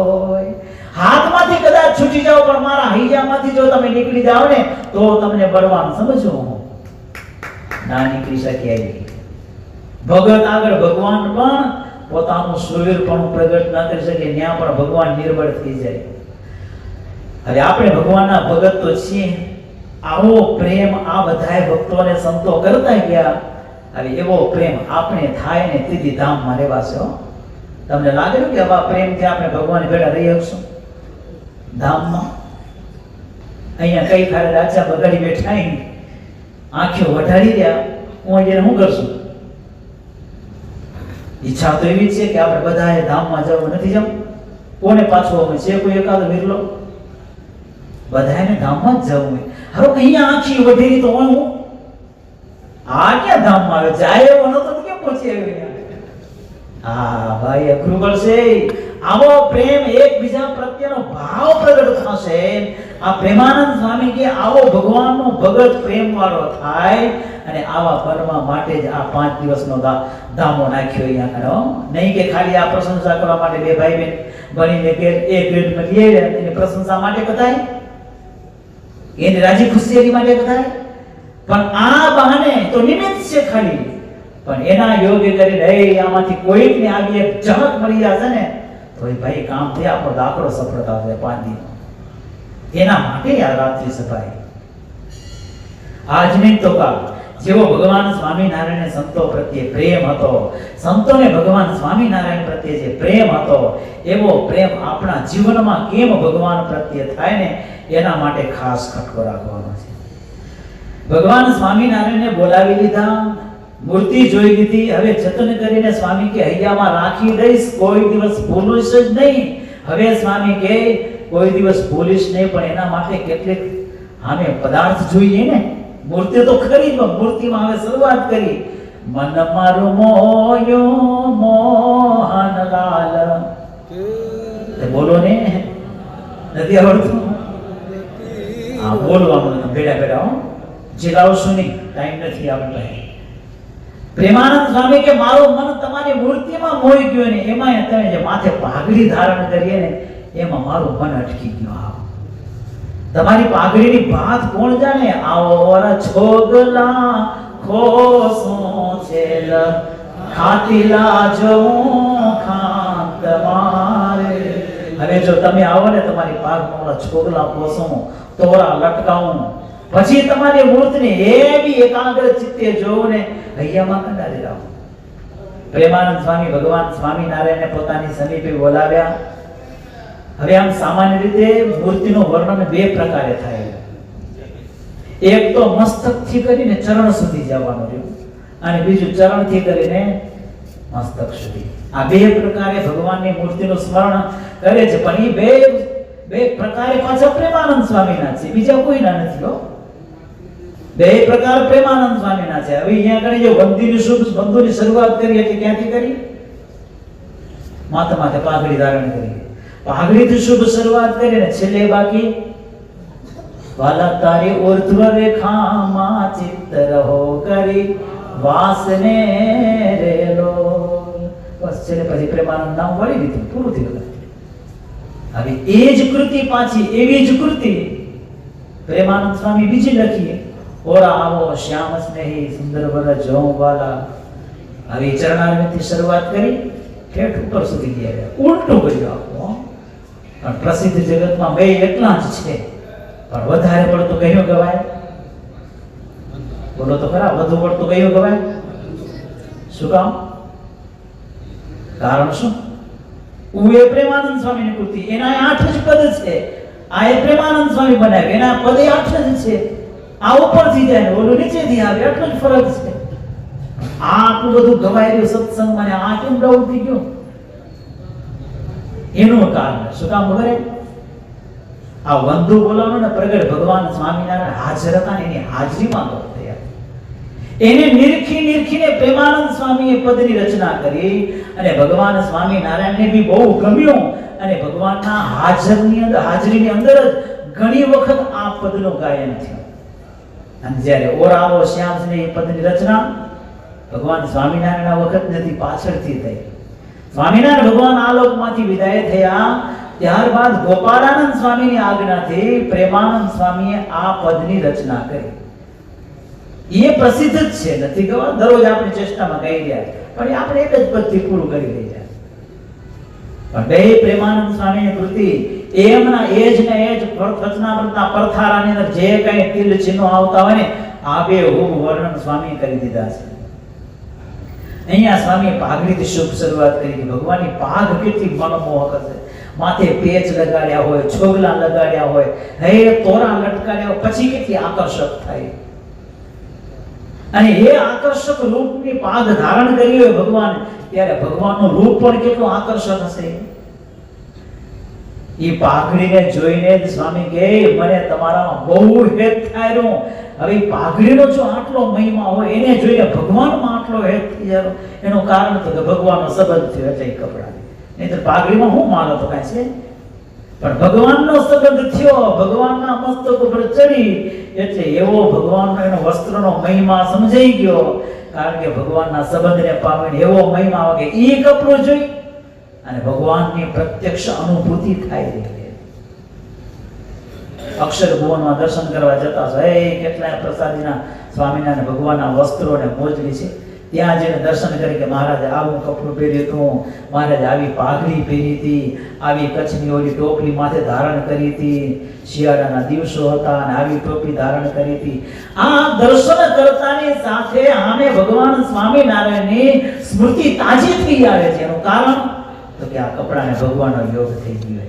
હાથમાંથી કદાચ છૂટી જાઓ પણ મારા હૈયામાંથી જો તમે નીકળી જાઓ ને તો તમને બળવાન સમજો ના નીકળી શકે. ભગત આગળ ભગવાન પણ પોતાનું સુવીરપણું પ્રગટ ન કરી શકે, ત્યાં પણ ભગવાન નિર્બળ થઈ જાય. હવે આપણે ભગવાનના ભગત તો છીએ. આવો પ્રેમ આ બધાય ભક્તોને સંતો કરતા ગયા. હવે એવો પ્રેમ આપણે થાય ને તીધી ધામમાં રહેવાશે. તમને લાગે કે આવા પ્રેમથી આપણે ભગવાન ભેળા રહી શકશું ધામમાં? અહીંયા કઈ ખાડે રાજા બગાડી બેઠા, આંખો વઢાડી રહ્યા, હું એને શું કરશું? ઈચ્છા તો એવી છે કે આપણે બધાએ ધામમાં જવું, નથી જવું. કોને પાછો અમે છે કોઈ એકાદો વિરલો? બધાને ધામમાં જ જવું હોય. હવે અહીંયા આંખી વઢેરી તો હું આ ક્યાં ધામમાં આવે? જાય એવો નતો કેમ પહોંચી આવ્યો? હા ભાઈ, અઘરું પડશે. આવો પ્રેમ, એકબીજા પ્રત્યેનો ભાવ પ્રગટ થશે. આ પ્રેમાનંદ સ્વામી કે આવો ભગવાનનો ભગત પ્રેમ વાળો થાય અને આવા પરમા માટે જ આ 5 દિવસનો ધામો નાખ્યો અહીંયા કરો. નહીં કે ખાલી આ પ્રશંસા કરવા માટે બે ભાઈ બેન બનીને કે એક ગ્રેડમાં લઈ આવ્યા એની પ્રશંસા માટે કથાય, એની રાજી ખુશી માટે કથાય. પણ આ બહાને તો નિમિત્ત છે ખાલી. પણ એના યોગ્ય કરીને આમાંથી કોઈકને આવી એક ઝલક મળી જશે ને તો એ ભાઈ કામ થી આપણો દાખલો સફળતા છે 5 દિન. એના માટે આ રાત્રિ સભાએ આજ નહીં તો કાલ જેવો ભગવાન સ્વામિનારાયણ સંતો પ્રત્યે પ્રેમ હતો, સંતોને ભગવાન સ્વામિનારાયણ પ્રત્યે જે પ્રેમ હતો એવો પ્રેમ આપણા જીવનમાં કેમ ભગવાન પ્રત્યે થાય ને એના માટે ખાસ ખટકો રાખવાનો છે. ભગવાન સ્વામિનારાયણને બોલાવી લીધા, મૂર્તિ જોઈ લીધી. હવે જતન કરીને સ્વામી કે હૈયામાં રાખી દઈશ, કોઈ દિવસ ભૂલીશ જ નહીં. હવે સ્વામી કે કોઈ દિવસ ભૂલીશ નહીં, પણ એના માટે કેટલીક આને પદાર્થ જોઈએ ને. મૂર્તિ તો ખરી, મૂર્તિમાં હવે શરૂઆત કરી. મન મારું મોયો મોહનલાલ. બોલો ને, નથી આવડતું? હા, બોલવાનું ભેડા ભેડા જીલાવશું નહીં, ટાઈમ નથી આપણે. પ્રેમાનંદ સ્વામી કે મારું મન તમારી મૂર્તિમાં મોહી ગયું ને એમાં તમે જે માથે પાઘડી ધારણ કરીએ ને એમાં મારું મન અટકી ગયું. તમારી પાઘડીની વાત કોણ જાણે? આવો છોગલા ખોસો છેલ ખાતીલા જો ખાંત મારે. હવે જો તમે આવો ને તમારી પાઘમાં છોગલા ખોસો તોરા લટકાવું, પછી તમારી મૂર્તિને એવી એકાગ્ર ચિત્તે જોવું ને હૈયામાં કંડારી રહો. પ્રેમાનંદ સ્વામી ભગવાન સ્વામિનારાયણને પોતાની સમીપે બોલાવ્યા. હવે આમ સામાન્ય રીતે મૂર્તિનું વર્ણન 2 પ્રકારે થાય. એક તો મસ્તકથી કરીને ચરણ સુધી જવાનું રહ્યું અને બીજું ચરણથી કરીને મસ્તક સુધી. આ 2 પ્રકારે ભગવાનની મૂર્તિનું સ્મરણ કરે છે. પણ એ બે પ્રકારે પાછા પ્રેમાનંદ સ્વામીના છે, બીજા કોઈના નથી. 2 પ્રકાર પ્રેમાનંદ સ્વામીના છે. હવે અહીંયા આગળ જો બંધીની શુભ બંધુની શરૂઆત કરી એટલે ક્યાંથી કરી? માથે માથે પાઘડી ધારણ કરી, પાઘડીથી શુભ શરૂઆત કરીને છેલ્લે બાકી વાલા તારી ઉર્ધ્વ રેખામાં ચિત્ત રહો કરી વાસને રેલો. બસ છેલ્લે પછી પ્રેમાનંદ નામ વળી દીધું, પૂરું થયું. હવે એ જ કૃતિ પાછી એવી જ કૃતિ પ્રેમાનંદ સ્વામી બીજી લખીએ, ઓરા આવો શ્યામ સ્નેહી સુંદર વર જોઉં વાલા. આવી ચરણારવિંદથી શરૂઆત કરી ઠેઠ ઉપર સુધી ગયા, ઉલટું કર્યું આખું. પણ પ્રસિદ્ધ જગતમાં બે એટલા જ છે, પણ વધારે પડતું કયું ગવાય? બોલો તો ખરા, વધુ પડતું કયું ગવાય? શું કામ? કારણ શું? ઉએ પ્રેમાનંદ સ્વામીની કૃતિ, એના 8 જ પદ છે. આ એ પ્રેમાનંદ સ્વામી બનાવ્યા, એના પદ 8 જ છે. આ ઉપરથી જાય ને ઓલું નીચેથી આવે, એટલો જ ફરક છે. આ આટલું બધું ગવાઈ રહ્યું સત્સંગમાં ને આ કેમ ડાઉન થઈ ગયું? એનું કારણ શું કામ ખબર? આ વંદુ બોલાવવાનો ને પ્રગટ ભગવાન સ્વામિનારાયણ હાજર હતા ને એની હાજરીમાં થયા. એને નિરખીને પ્રેમાનંદ સ્વામીએ પદની રચના કરી અને ભગવાન સ્વામિનારાયણને બી બહુ ગમ્યું અને ભગવાનના હાજરીની અંદર જ ઘણી વખત આ પદનું ગાયન થયું. અને જ્યારે ઓરાવો શ્યામ સ્નેહી પદની રચના ભગવાન સ્વામિનારાયણના વખત નથી, પાછળથી થઈ. સ્વામિનારાયણ ભગવાન આ લોકમાંથી વિદાય થયા ત્યારબાદ ગોપાળાનંદ સ્વામીની આજ્ઞાથી પ્રેમાનંદ સ્વામીએ આ પદની રચના કરી. એ પ્રસિદ્ધ જ છે, નથી ગવા દરરોજ આપણે ચેષ્ટામાં ગાઈ રહ્યા, પણ આપણે એક જ પદથી પૂરું કરી રહ્યા. પણ બે પ્રેમાનંદ સ્વામીની કૃતિ એમના એજ ને એજ રચના પરથારાની અંદર જે કઈ તિલ ચિહ્નો આવતા હોય ને આ બે વર્ણન સ્વામી કરી દીધા છે. અહીંયા સ્વામી પાઘડીથી શુભ શરૂઆત કરી કે ભગવાનની પાઘ કેટલી મનમોહક હશે. માથે પેચ લગાડ્યા હોય, છોગલા લગાડ્યા હોય, હે તોરા લટકાડ્યા હોય, પછી કેટલી આકર્ષક થાય. અને એ આકર્ષક રૂપની પાઘ ધારણ કરી હોય ભગવાન, ત્યારે ભગવાનનું રૂપ પણ કેટલું આકર્ષક હશે. એ પાઘડીને જોઈને જ સ્વામી કહે મને તમારામાં બહુ હેત થાય. હવે પાઘડીનો જો આટલો મહિમા હોય એને જોઈને ભગવાનમાં આટલો હેત થઈ જાય, એનું કારણ તો કે ભગવાનનો સંબંધ થયો એટલે કપડા. નહીં તો પાઘડીમાં હું માનો તો કાંઈ છે, પણ ભગવાનનો સંબંધ થયો, ભગવાનના મસ્તક ઉપર ચડી એટલે એવો ભગવાનનો એનો વસ્ત્રનો મહિમા સમજાઈ ગયો. કારણ કે ભગવાનના સંબંધને પામીને એવો મહિમા આવે કે એ કપડું જોઈ અને ભગવાનની પ્રત્યક્ષ અનુભૂતિ થાય છે. અક્ષર ભુવનમાં દર્શન કરવા જતા કેટલાય પ્રસાદીના સ્વામીના ભગવાનના વસ્ત્રો ને મોજડી છે. ત્યાં જઈને દર્શન કરી કે મહારાજે આવું કપડું પહેર્યું હતું, મહારાજે આવી પાઘડી પહેરી હતી, આવી કચ્છની ઓલી ટોપલી માથે ધારણ કરી હતી, શિયાળાના દિવસો હતા અને આવી ટોપી ધારણ કરી હતી. આ દર્શન કરતાની સાથે આમે ભગવાન સ્વામિનારાયણની સ્મૃતિ તાજી થઈ આવે છે. એનું કારણ તો કે આ કપડાને ભગવાનનો યોગ થઈ ગયો.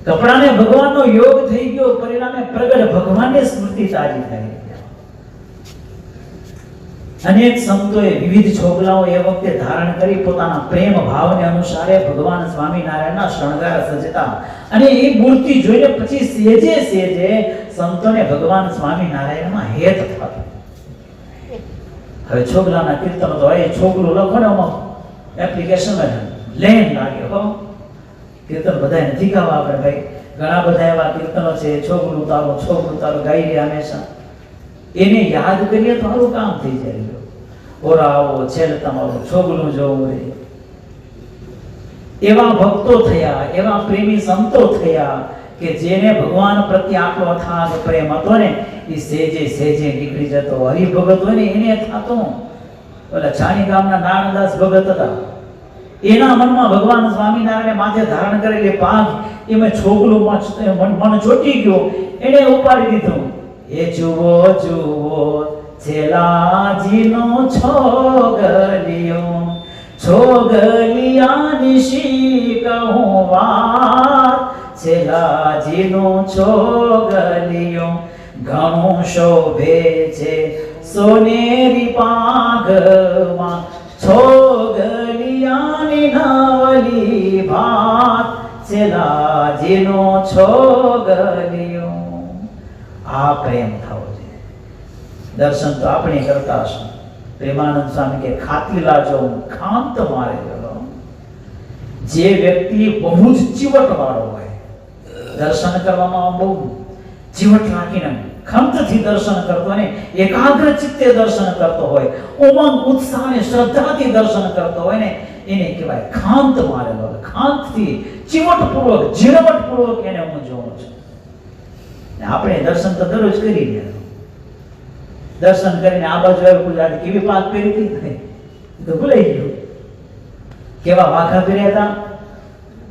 કપડાને ભગવાનનો યોગ થઈ ગયો, પરિણામે પ્રગટ ભગવાનની સ્મૃતિ તાજી થઈ. અનેક સંતોએ વિવિધ છોગલાઓ એ વખતે ધારણ કરી પોતાના પ્રેમ ભાવને અનુસારે ભગવાન સ્વામિનારાયણના શણગાર સજતા અને એ મૂર્તિ જોઈને પછી સેજે સંતોને ભગવાન સ્વામિનારાયણમાં હેત થતું. હવે છોગલાના કીર્તનો તો એ છોગલું લખો ને એપ્લિકેશનમાં લેન લાગે હો. કીર્તન બધાને નથી ગાવા આપણે ભાઈ, ઘણા બધા એવા કીર્તનો છે છોગલું તારો ગાઈ રહ્યા હંમેશા. એને યાદ કરીએ તો સારું કામ થઈ જાય. ઓરા આવો છેલ્લે તમારું છોગલું જોવું રે. એવા ભક્તો થયા, એવા પ્રેમી સંતો થયા કે જેને ભગવાન પ્રત્યે આટલો અથાગ પ્રેમ હતો ને એ સેજે નીકળી જતો. હરિભગત હોય ને એને થતો. ઓલા છાણી ગામના નારણદાસ ભગત હતા, એના મનમાં ભગવાન સ્વામિનારાયણ માથે ધારણ કરેલી પાઘ એમાં છોગલું મન ચોટી ગયો, એને ઉપાડી દીધું. એ જુઓ છેલાજીનો છોગલિયાની શી કહું વાત, છેલાજીનો છોગલિયો ઘણું શોભે છે સોનેરી પાઘમાં, છોગલિયાની નવલી ભાત, છેલાજીનો છોગલિયો. આ પ્રેમ થવો જોઈએ. દર્શન તો આપણે કરતા હશું. પ્રેમાનંદ સ્વામી કે ખાતી લાજો ખાંત મારે ગયો. જે વ્યક્તિ બહુ જ ચીવટ વાળો હોય, દર્શન કરવામાં બહુ ચીવટ રાખીને ખંતથી દર્શન કરતો હોય ને, એકાગ્ર ચિત્તે દર્શન કરતો હોય, ઉમંગ ઉત્સાહ અને શ્રદ્ધાથી દર્શન કરતો હોય ને, એને કહેવાય ખાંત મારેલો. ખાંતથી ચીવટપૂર્વક ઝીણવટપૂર્વક એને હું જોઉં છું. આપણે દર્શન તો દરરોજ કરી રહ્યા, દર્શન કરીને આ બાજુ આવ્યું પૂજા કેવી પાક પહેરી હતી તો ભૂલાઈ ગયું, કેવા વાઘા પહેર્યા હતા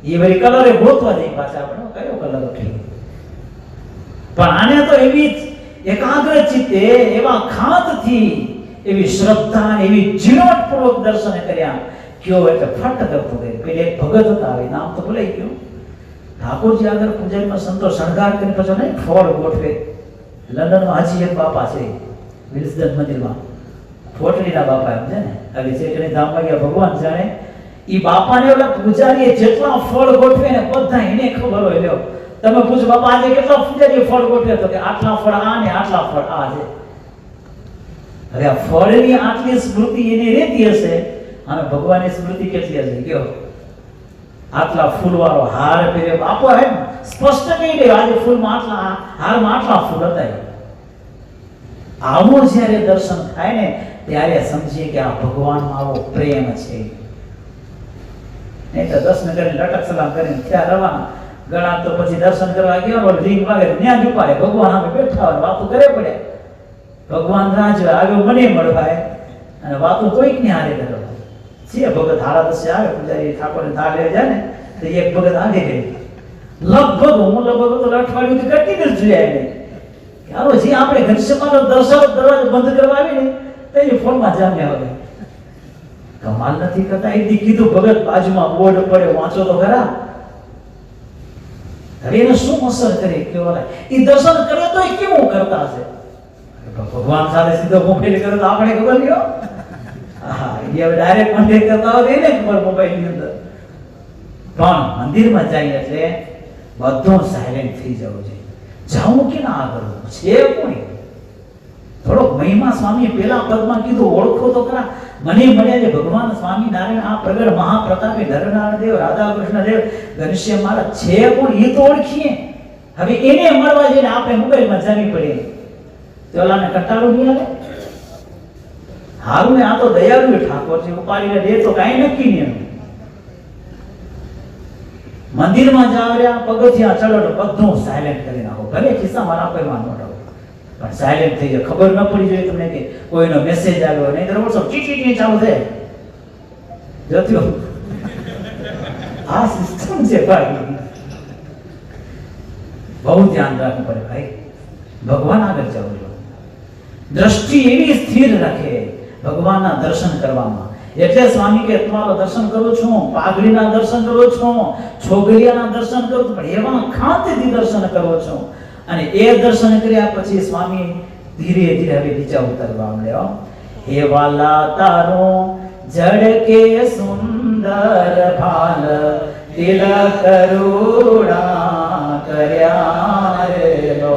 એ વળી કલરે ગોતવા જઈ પાછા આપણે કયો કલર ઉઠી. પણ આને તો એવી એકાગ્ર ચિત્તે એવા ખાતથી એવી શ્રદ્ધા એવી ઝીણવટપૂર્વક દર્શન કર્યા કયો એટલે ફટ કરતો ગયો. પેલે એક ભગત હતા, એ નામ તો ભૂલાઈ ગયું, ઠાકોરજી આગળ પૂજારીમાં સંતો શણગાર કરીને પછી નહીં ફોડ ગોઠવે. લંડનમાં હજી એક બાપા છે વિલ્સડન મંદિરમાં, ફોટલીના બાપા એમ છે ને, હવે ચેટણી ધામમાં ગયા ભગવાન જાણે. ઈ બાપાને ઓલા પૂજારીએ જેટલા ફળ ગોઠવે ને બધા એને ખબર હોય. લ્યો તમે પૂછો બાપા આજે કેટલા પૂજારીએ ફળ ગોઠવે તો કે આટલા ફળ આ ને આટલા ફળ આ છે. હવે આ ફળની આટલી સ્મૃતિ એની રહેતી હશે અને ભગવાનની સ્મૃતિ કેટલી હશે કયો? આટલા ફૂલવાળો હાર પહેર્યો બાપો હે સ્પષ્ટ નહીં રહ્યો આજે ફૂલમાં આટલા હારમાં આટલા ફૂલ હતા. આવું જ્યારે દર્શન થાય ને ત્યારે સમજીએ કે આ ભગવાનમાં આવો પ્રેમ છે. નહીં તો દર્શન કરીને લટક સલામ કરીને ત્યાં રવાના. ઘણા તો પછી દર્શન કરવા ગયા રીંગ વાગે ત્યાં જ ઉપાડે, ભગવાન સામે બેઠા હોય વાતો કરે પડે. ભગવાન રાજ આવ્યો મને મળવાય અને વાતો કોઈક ને હારે કરો છે. ભગત હારા દસે આવે પૂજારી ઠાકોરને થાળ લઈ જાય ને તો એક ભગત આગે ગઈ લગભગ હું લગભગ તો અઠવાડિયું કન્ટિન્યુઅસ જોયા એને. આવો જે આપણે ઘનશ્યામનો દર્શન દરવાજો બંધ કરવા આવી ને તો એ ફોનમાં જામ્યા હવે કમાલ નથી કરતા. એ કીધું ભગત બાજુમાં બોર્ડ પડે વાંચો તો ખરા. હવે એને શું અસર કરે કેવાય એ દર્શન કરે તો એ કેવું કરતા હશે? ભગવાન સાથે સીધો મોબાઈલ કરે તો આપણે ખબર નહીં હો. હા એ હવે ડાયરેક્ટ કોન્ટેક્ટ કરતા હોય એને ખબર મોબાઈલ ની અંદર. પણ મંદિરમાં જઈએ એટલે બધું સાયલેન્ટ થઈ જવું છે. જાઉં કે ના આગળ છે કોઈ થોડોક મહિમા સ્વામી પેલા પદમાં કીધું ઓળખો તો ખરા. મને મળ્યા છે ભગવાન સ્વામિનારાયણ આ પ્રગટ મહાપ્રતાપી નરનારાયણ દેવ રાધા કૃષ્ણ દેવ ઘનશ્યામ મહારાજ છે કોણ એ તો ઓળખીએ. હવે એને મળવા જઈને આપણે મોબાઈલમાં જાવી પડે તો ઓલાને કંટાળો નહીં આવે. હારું ને આ તો દયાળુ ઠાકોરજી ઉપાડીને દે તો કાંઈ નક્કી નહીં. મંદિરમાં જાવ રહ્યા પગથિયા ચડો બધું સાયલેન્ટ કરી નાખો. ભલે ખિસ્સામાં રાખો એમાં નોટ પણ સાયલેન્ટ થઈ જાય. ખબર ન પડી જોઈએ તમને કે કોઈનો મેસેજ આવ્યો નહીં તો વોટ્સઅપ ટી ચાલુ થાય જતો. આ સિસ્ટમ છે ભાઈ, બહુ ધ્યાન રાખવું પડે ભાઈ. ભગવાન આગળ જવું જોઈએ, દ્રષ્ટિ એવી સ્થિર રાખે ભગવાનના દર્શન કરવામાં. એટલે સ્વામી કે તમારો દર્શન કરું છું, પાઘડીના દર્શન કરું છું, છોગરિયાના દર્શન કરું છું, પણ એવા ખાતેથી દર્શન કરું છું. અને એ દર્શન કર્યા પછી સ્વામી ધીરે ધીરે હવે નીચે ઉતરવા માંડ્યો. હે વાલા તારું જડકે સુંદર ભાલ તિલક કરુણા કર્યા રે લો.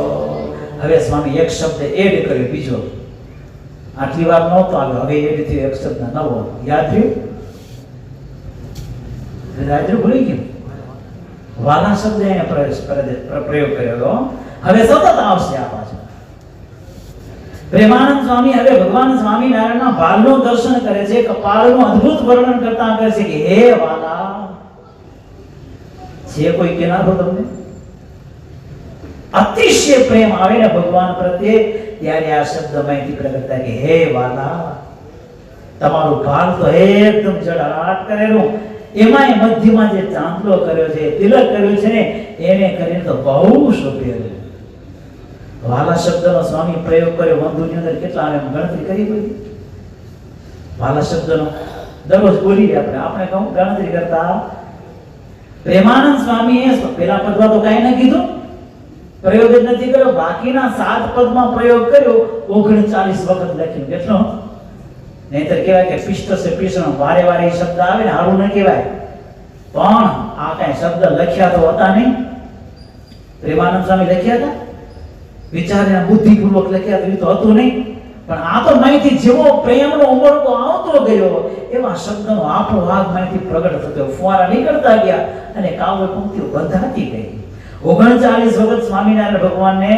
હવે સ્વામી એક શબ્દ એડ કર્યો બીજો, આટલી વાર નહોતો આવ્યો, હવે એડ થયો એક શબ્દ નવો. યાદ રહ્યું? ભૂલી ગયું. વાલા શબ્દ એને પ્રયોગ કર્યો. હવે સતત આવશે આ પાછું. પ્રેમાનંદ સ્વામી હવે ભગવાન સ્વામિનારાયણના ભાલનું દર્શન કરે છે, કપાળનું અદ્ભુત વર્ણન કરતા કહે છે કે હે વાલા છે કોઈ કેનારો તમને અતિશય પ્રેમ આવે ને ભગવાન પ્રત્યે ત્યારે આ શબ્દ માહિતી પ્રગટ થાય કે હે વાલા તમારું ભાલ તો એકદમ જળહળાટ કરેલું, એમાં મધ્યમાં જે ચાંદલો કર્યો છે, તિલક કર્યું છે ને એને કરીને તો બહુ શોભ્ય છે. વાલા શબ્દનો સ્વામી પ્રયોગ કર્યો બંધુની અંદર કેટલા આવે ગણતરી કરી બધી વાલા શબ્દનો દરરોજ બોલીએ આપણે કહું ગણતરી કરતા. પ્રેમાનંદ સ્વામીએ પેલા પદમાં તો કાંઈ ન કીધું, પ્રયોગ જ નથી કર્યો, બાકીના 7 પદમાં પ્રયોગ કર્યો 39 વખત લખ્યું. કેટલો? નહીતર કહેવાય કે પિષ્ટ સે પિષ્ણ વારે વારે શબ્દ આવે ને હારું ન કહેવાય. પણ આ કાંઈ શબ્દ લખ્યા તો હતા નહીં. પ્રેમાનંદ સ્વામી લખ્યા હતા, વિચારીને બુદ્ધિપૂર્વક લખ્યા તો એ તો હતું નહીં. પણ આ તો માહિતી જેવો પ્રેમનો ઉમળકો આવતો ગયો એવા શબ્દનો આપણો ભાગ માહિતી પ્રગટ થતો, ફુવારા નીકળતા ગયા અને કાવ્ય પંક્તિઓ બંધાતી ગઈ. 39 વખત સ્વામિનારાયણ ભગવાનને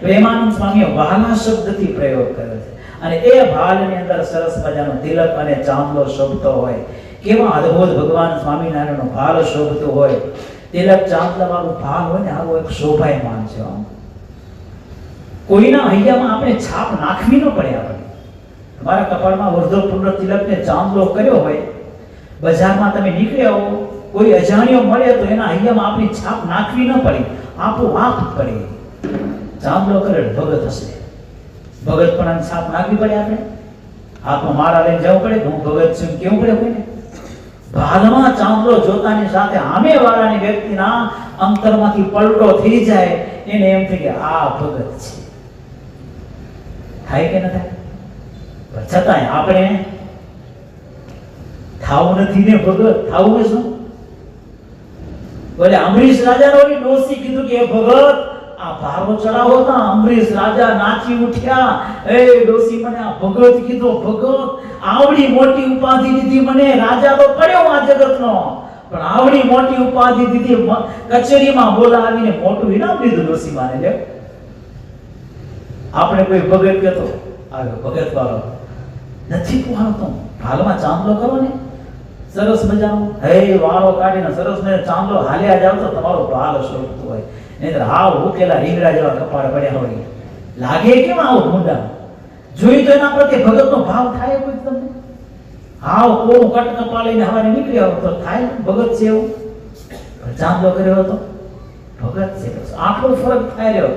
પ્રેમાનંદ સ્વામીએ વાલા શબ્દથી પ્રયોગ કર્યો છે. અને એ ભાલની અંદર સરસ મજાનો તિલક અને ચાંદલો શોભતો હોય, કેવા અદ્ભુત ભગવાન સ્વામિનારાયણનો ભાલ શોભતો હોય. તિલક ચાંદલા વાળું ભાલ હોય ને આવો એક શોભાયમાન છે. કોઈના હૈયામાં આપણે છાપ નાખવી ન પડે. આપણે તમારા કપાળમાં વર્ધોપૂર્ણ તિલકને ચાંદલો કર્યો હોય, બજારમાં તમે નીકળ્યા હો, કોઈ અજાણ્યો મળે તો એના હૈયામાં આપણી છાપ નાખવી ન પડે, આપોઆપ પડે. ચાંદલો કરે ભગત હશે, ભગત પણ છાપ નાખવી પડે. આપણે હાથમાં માળા લઈને જવું પડે કે હું ભગત છું કેવું પડે કોઈને? ભાલમાં ચાંદલો જોતાની સાથે સામે વાળાની વ્યક્તિના અંતરમાંથી પલટો થઈ જાય, એને એમ થાય કે આ ભગત છે. થાય કે ન થાય? છતાંય આપણે થાવું નથી ને ભગત. થાવું શું? બોલે અમરીશ રાજાનો ઓલી ડોસી કીધું કે ભગત આ ભારો ચડાવો તા. અમરીશ રાજા નાચી ઉઠ્યા, એ ડોસી મને આ ભગત કીધો. ભગત આવડી મોટી ઉપાધિ દીધી મને. રાજા તો પડ્યો આ જગતનો, પણ આવડી મોટી ઉપાધિ દીધી. કચેરીમાં બોલાવીને મોટું ઇનામ દીધું ડોસી માને. લે આપણે કોઈ ભગત કહેતો આવ્યો ભગત વાળો નથી કહેવાતો. ભાલમાં ચાંદલો કરો ને સરસ મજાનો, હે વાળો કાઢીને સરસ ને ચાંદલો હાલ્યા જાવ તો તમારો ભાલ શોધતો હોય. નહીં હાવ ઉકેલા રીંગણા જેવા કપાળ પડ્યા હોય. લાગે કેમ આવું મુંડા? જોઈ તો એના પ્રત્યે ભગતનો ભાવ થાય કોઈ તમને? હાવ કોરું કટ કપાળ લઈને હવારે નીકળ્યા હોય તો થાય ભગત છે એવું? ચાંદલો કર્યો હતો ભગત છે. આટલો ફરક થાય રહ્યો.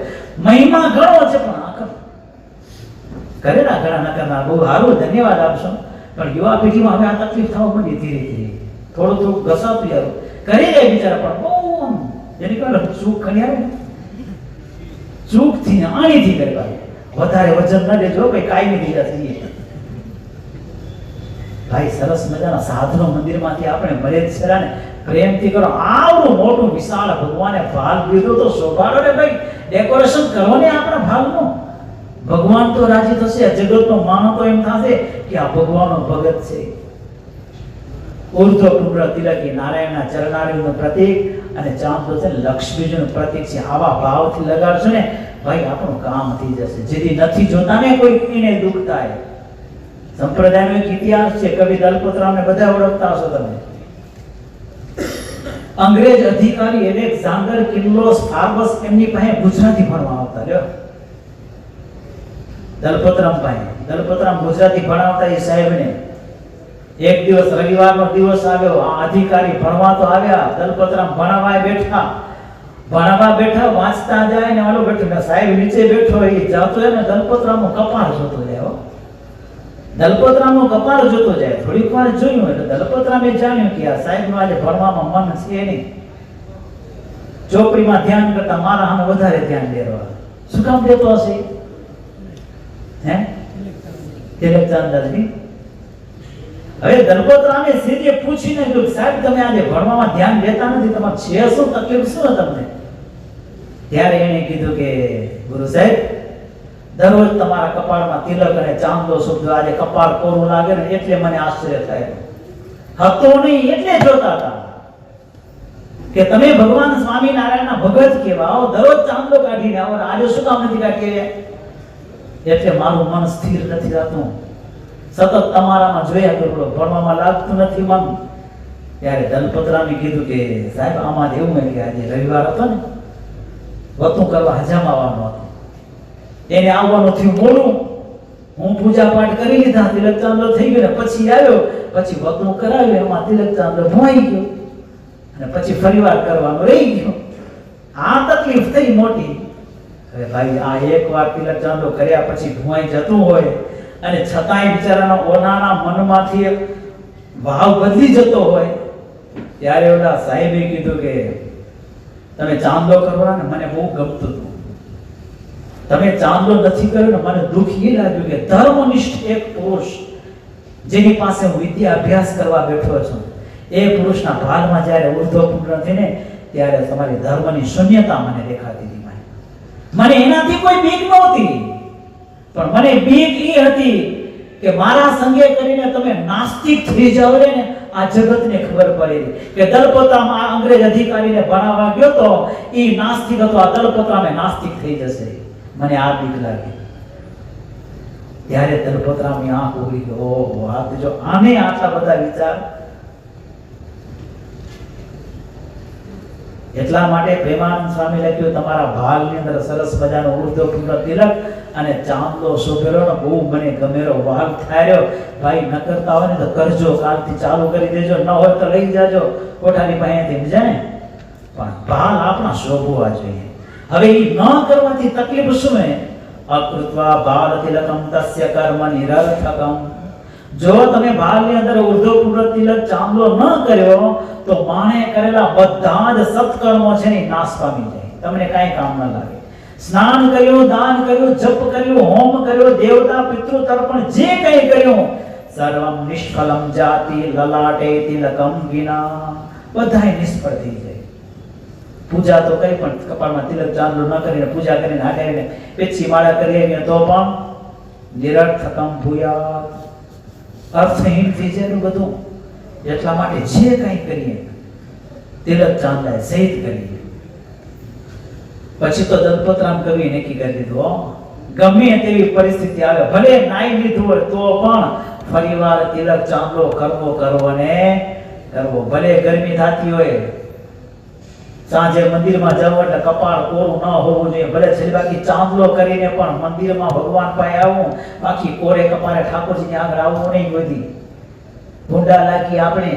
મહિમા ઘણો છે પણ આખર કરેલા ઘણા ન કરનાર. બહુ સારું, ધન્યવાદ આપશો. પણ યુવા પેઢીમાં હવે આ તકલીફ થવા માંડી ધીરે ધીરે. થોડું થોડું ઘસાતું યાર કરી જાય બિચારા, પણ બહુ જેની કહે ચૂક કરી આવે ને, ચૂકથી આણીથી કરવા વધારે વજન ન દેજો ભાઈ, કાયમી દીધા થઈએ. ભાઈ સરસ મજાના સાધનો મંદિરમાંથી આપણે મરે છે ને પ્રેમથી કરો. આવડું મોટું વિશાળ ભગવાને ભાલ દીધો તો શોભાડો ને ભાઈ, ડેકોરેશન કરો ને આપણા ભાલનું. ભગવાન તો રાજી થશે. જગતનો માનો તો એમ થશે કે આ ભગવાનનો ભગત છે. ઉર્ધ્વપૂર્ણ તિલકી નારાયણના ચરણારવિંદનું પ્રતીક અને ચાંદલો છે લક્ષ્મીજીનું પ્રતીક છે. આવા ભાવથી લગાડશો ને ભાઈ આપણું કામ થઈ જશે. જેથી નથી જોતા ને કોઈ એને દુઃખ થાય. સંપ્રદાયનો એક ઇતિહાસ છે. કવિ દલપતરામને બધા ઓળખતા હશો તમે. અંગ્રેજ અધિકારી એલેક્ઝાન્ડર કિર્લોસ ફાર્બસ એમની પાસે ગુજરાતી ભણવા આવતા. લ્યો દલપતરામ ગુજરાતી ભણાવતા એ સાહેબને એક દિવસ રવિવારનો દિવસ આવ્યો. આ અધિકારી ભણવા તો આવ્યા, દલપતરામ ભણાવવા બેઠા વાંચતા જાય ને ઓલો બેઠો સાહેબ નીચે બેઠો. એ જાતો ને દલપતરામનું કપાળ જોતો જાય. દલપતરામનું કપાળ જોતો જાય. થોડીક વાર જોયું એટલે દલપતરામે જાણ્યું કે આ સાહેબનું આજે ભણવામાં મન છે નહીં. ચોપડીમાં ધ્યાન કરતા મારા સામે વધારે ધ્યાન દેવા. શું કામ દેતો હશે? તિલક ચાંદલાજી. હવે દલપતરામે સીધે પૂછીને કહ્યું સાહેબ તમે આજે ભણવામાં ધ્યાન દેતા નથી, તમારે છે શું તકલીફ શું તમને? ત્યારે એને કીધું કે ગુરુ સાહેબ દરરોજ તમારા કપાળમાં તિલક અને ચાંદલો શબ્દ આજે કપાળ કોરું લાગે ને એટલે મને આશ્ચર્ય થાય. હતો નહીં એટલે જોતા હતા કે તમે ભગવાન સ્વામિનારાયણના ભગત કેવા દરરોજ ચાંદલો કાઢીને આવો, આજે શું કામ નથી કાઢી? એટલે મારું મન સ્થિર નથી રહેતું. સતત તમારામાં જોયા કરું, ભણવામાં લાગતું નથી મન. ત્યારે દલપતરામે કીધું કે સાહેબ આમાં એવું કે આજે રવિવાર હતો ને, વતું કરવા હજામ આવવાનો હતો. એને આવવાનું થયું મોડું. હું પૂજા પાઠ કરી લીધા, તિલક ચાંદલો થઈ ગયો ને પછી આવ્યો. પછી વતું કરાવ્યું, એમાં તિલક ચાંદલો ભોઈ ગયો અને પછી ફરીવાર કરવાનું રહી ગયો. આ તકલીફ થઈ મોટી. હવે ભાઈ આ એક વાર તિલક ચાંદલો કર્યા પછી ભોઈ જતું હોય અને છતાંય બિચારાના ઓનાના મનમાંથી ભાવ બદલી જતો હોય, ત્યારે ઓલા સાહેબે કીધું કે તમે ચાંદલો કરવા ને મને બહુ ગમતું હતું, તમે ચાંદલો નથી કર્યો ને મને દુઃખ એ લાગ્યું કે ધર્મનિષ્ઠ એક પુરુષ જેની પાસે હું વિદ્યા અભ્યાસ કરવા બેઠો છું, એ પુરુષના ભાલમાં જ્યારે ઉર્ધ્વપૂર્ણ થઈને ત્યારે તમારી ધર્મની શૂન્યતા મને દેખાતી હતી. મને એનાથી કોઈ બીક નહોતી, પણ મને બીક એ હતી કે મારા સંગે કરીને તમે નાસ્તિક થઈ જાવ ને. આ જગતને ખબર પડી કે દલપતરામ આ અંગ્રેજ અધિકારીને ભણાવવા ગયો તો એ નાસ્તિક હતો, આ દલપતરામે નાસ્તિક થઈ જશે. મને આ બીક લાગી. ત્યારે દલપતરામની આંખ ઉગડી ગઈ. ઓહો, આ જો આને આટલા બધા વિચાર. એટલા માટે પ્રેમાનંદ સ્વામી લખ્યું તમારા ભાલની અંદર સરસ મજાનો ઉર્ધ્વપૂર્ણ તિલક અને ચાંદલો શોભેલો ને બહુ મને ગમેરો વાલ થાર્યો. ભાઈ ન કરતા હોય ને તો કરજો, કાલથી ચાલુ કરી દેજો, ન હોય તો લઈ જાજો કોઠારી પાસેથી, સમજ્યા ને? પણ ભાલ આપણા શોભવા જોઈએ. હવે એ ન કરવાથી તકલીફ શું હે? અકૃત્વા બાલ તિલકમ તસ્ય કર્મ નિરર્થકમ. જો તમે ભાલની અંદર ઉર્ધ્વપૂર્ણ તિલક ચાંદલો ન કર્યો તો માણે કરેલા બધા જ સત્કર્મો છે ને નાશ પામી જાય, તમને કાંઈ કામ ન લાગે. સ્નાન કર્યું, દાન કર્યું, જપ કર્યું, હોમ કર્યો, દેવતા પિતૃ તર્પણ જે કંઈ કર્યું, સર્વમ નિષ્ફલમ જાતિ લલાટે તિલકમ વિના, બધાય નિષ્ફળ થઈ જાય. પૂજા તો કઈ પણ કપાળમાં તિલક ચાંદલો ન કરીને પૂજા કરીને હાડીને પેચી માળા કરીએ તો પણ નિરર્થકમ ભૂયાત, અર્થહીન થઈ જાય એનું બધું. એટલા માટે જે કંઈ કરીએ તિલક ચાંદલા સહિત કરીએ. પછી તો દલપતરામ કવિએ નક્કી કરી દીધું, ગમે તેવી પરિસ્થિતિ આવે, ભલે નાઈ લીધું હોય તો પણ ફરીવાર તિલક ચાંદલો કરવો ને કરવો. ભલે ગરમી થતી હોય, સાંજે મંદિરમાં જવું એટલે કપાળ કોરું ન હોવું જોઈએ, ભલે છેલ્લી બાકી ચાંદલો કરીને પણ મંદિરમાં ભગવાન પાસે આવું, બાકી કોરે કપાળે ઠાકોરજીની આગળ આવવું નહીં. બધી ભૂંડા લાગી આપણે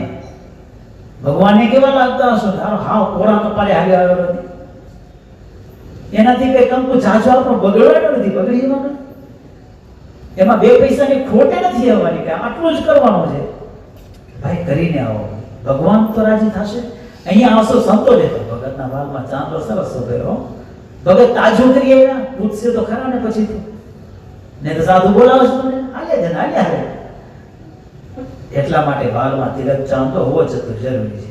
ભગવાનને કેવા લાગતા હશો? હાવ કોરા કપાળે હાલી આવ્યો નથી, એનાથી કઈ કંકુ જાજો આપણો બગડવાનો નથી, બગડી જવાનો. એમાં બે પૈસાની ખોટે નથી આવવાની, કે આટલું જ કરવાનું છે. ભાઈ કરીને આવો, ભગવાન તો રાજી થશે. અહીંયા આવશો સંતો લેતો ભગતના ભાગમાં ચાંદલો સરસ શોભેલો, ભગત તાજું કરી આવ્યા, પૂછશે તો ખરા ને પછી તો, ને તો સાધુ બોલાવશે તમને હાલ્યા જન હાલ્યા. એટલા માટે ભાગમાં તિલક ચાંદલો હોવો જરૂરી છે.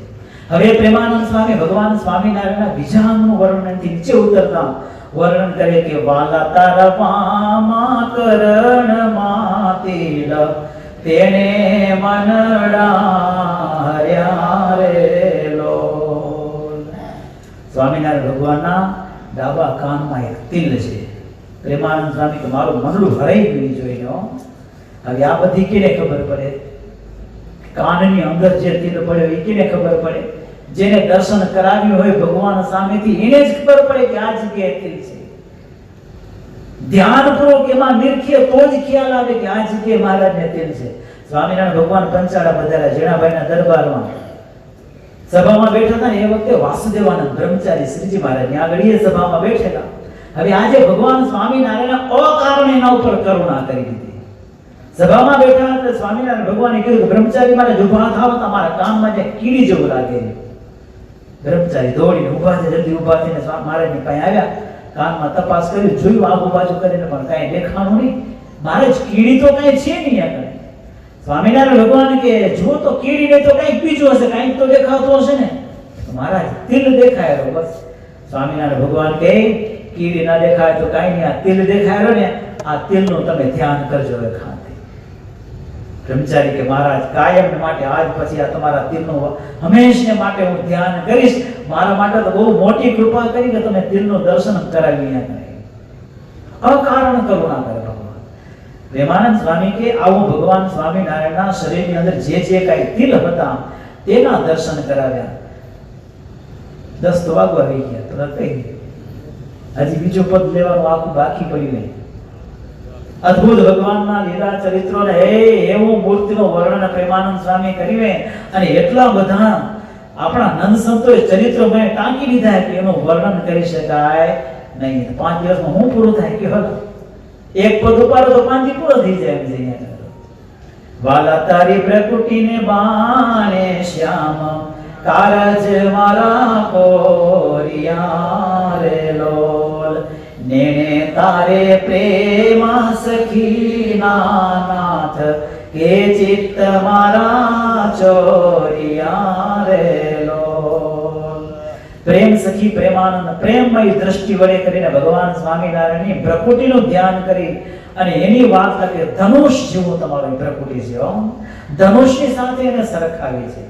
હવે પ્રેમાનંદ સ્વામી ભગવાન સ્વામિનારાયણના બીજા અંગનું વર્ણનથી નીચે ઉતરતા વર્ણન કરે કે વાલા તારા પામા કરણમાં તિલક તેને મનડાર્યા રે લો. સ્વામિનારાયણ ભગવાનના ડાબા કાનમાં એક તિલ છે. પ્રેમાનંદ સ્વામી કે મારું મનડું હરાઈ ગયું જોઈને. હવે આ બધી કેને ખબર પડે? કાનની અંદર જે તિલ પડ્યો એ કેને ખબર પડે? જેને દર્શન કરાવ્યું હોય ભગવાન સામેથી એને જ ખબર પડે કે આ જગ્યાએ તિલ છે. ધ્યાનપૂર્વક એમાં નિરખીએ તો જ ખ્યાલ આવે કે આ જગ્યાએ મહારાજને તિલ છે. સ્વામિનારાયણ ભગવાન પંચાળા બધારા જેણાભાઈના દરબારમાં સભામાં બેઠા હતા ને એ વખતે વાસુદેવાનંદ બ્રહ્મચારી શ્રીજી મહારાજ આગળ એ સભામાં બેઠેલા. હવે આજે ભગવાન સ્વામિનારાયણ અકારણ એના ઉપર કરુણા કરી દીધી. સભામાં બેઠા હતા સ્વામિનારાયણ ભગવાને કીધું કે બ્રહ્મચારી મારે ઉભા થાવ, તમારા કામમાં જે કીડી જેવું લાગે. બ્રહ્મચારી દોડીને ઉભા છે, જલ્દી ઉભા થઈને મહારાજની પાસે આવ્યા, કાનમાં તપાસ કરી, જોયું આગુ બાજુ કરીને પણ કાંઈ દેખાણું નહીં. મહારાજ કીડી તો કાંઈ છે નહીં આગળ. સ્વામિનારાયણ ભગવાન કે જો તો કીડી નહીં તો કંઈક બીજું હશે, કંઈક તો દેખાતું હશે ને. મહારાજ તિલ દેખાયો. બસ સ્વામિનારાયણ ભગવાન કે કીડી ના દેખાય તો કાંઈ નહીં, આ તિલ દેખાયો ને, આ તિલનું તમે ધ્યાન કરજો. હવે ખાતે બ્રહ્મચારી કે મહારાજ કાયમ માટે આજ પછી આ તમારા તિલનું હંમેશને માટે હું ધ્યાન કરીશ. મારા માટે તો બહુ મોટી કૃપા કરી કે તમે તિલનું દર્શન કરાવી. અકારણ કરુણા કરે ભગવાન. પ્રેમાનંદ સ્વામી કે આવું ભગવાન સ્વામિનારાયણના શરીરની અંદર જે જે કાંઈ તિલ હતા તેના દર્શન કરાવ્યા. 10 તો વાગવા આવી ગયા, તો કઈ હજી બીજો પદ લેવાનું આખું બાકી પડ્યું નહીં. અદ્ભુત ભગવાનના લીલા ચરિત્રોને એવું મૂર્તિનું વર્ણન પ્રેમાનંદ સ્વામી કર્યું, અને એટલા બધા આપણા નંદ સંતોએ ચરિત્રોને ટાંકી લીધા કે એનું વર્ણન કરી શકાય નહીં. 5 દિવસમાં હું પૂરું થાય કે હલો એક પદ ઉપાડો તો 5 દી પૂરો થઈ જાય. એમ છે વાલા તારી પ્રકૃતિને બાણે શ્યામ કારજ મારા કોરિયા રે લોલ નેણે તારે પ્રેમા સખી નાથ કે ચિત્ત મારા ચોરિયા રે લોલ. પ્રેમ સખી પ્રેમાનંદ પ્રેમમય દ્રષ્ટિ વડે કરીને ભગવાન સ્વામિનારાયણની પ્રકૃતિનું ધ્યાન કરી અને એની વાત કરે ધનુષ જેવું તમારું પ્રકૃતિ છે. ધનુષની સાથે એને સરખાવી છે.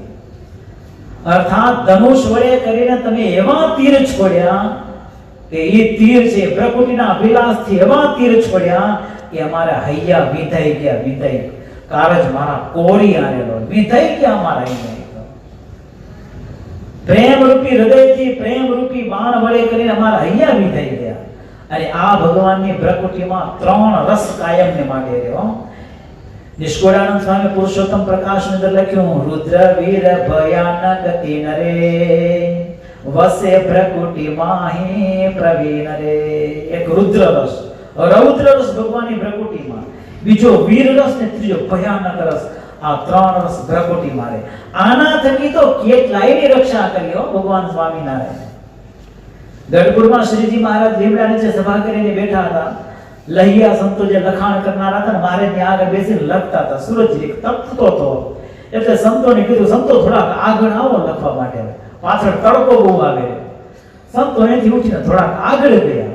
અર્થાત ધનુષ વડે કરીને તમે એવા તીર છોડ્યા કે એ તીર છે પ્રકૃતિના અભિલાષથી એવા તીર છોડ્યા કે અમારા હૈયા વિધાઈ ગયા. વિધાઈ કારજ મારા કોરી આરેલો વિધાઈ ગયા અમારા હૈયા. પ્રેમ રૂપી હૃદયથી પ્રેમ રૂપી બાણ વડે કરીને અમારા હૈયા વિંધાઈ ગયા. અને આ ભગવાનની પ્રકૃતિમાં 3 રસ કાયમને માટે રહ્યો. નિષ્કુળાનંદ સ્વામી પુરુષોત્તમ પ્રકાશની અંદર લખ્યું, રુદ્ર વીર ભયાનક ગતિ નરે વસે પ્રકૃતિ માહી પ્રવીણ રે. એક રુદ્ર રસ, રૌદ્ર રસ ભગવાનની પ્રકૃતિમાં, બીજો વીર રસ ને ત્રીજો ભયાનક રસ. આ 3 રસ પ્રકૃતિ મારે. આના થકી તો કેટલાયની રક્ષા કરી હો ભગવાન સ્વામિનારાયણ. ગઢપુરમાં શ્રીજી મહારાજ લીમડા નીચે સભા કરીને બેઠા હતા. લહિયા સંતો જે લખાણ કરનારા હતા ને મારે ત્યાં આગળ બેસીને લખતા હતા. સૂરજ તપતો હતો એટલે સંતોને કીધું, સંતો થોડાક આગળ આવો લખવા માટે, પાછળ તડકો બહુ આવે. સંતો એથી ઉઠીને થોડાક આગળ ગયા.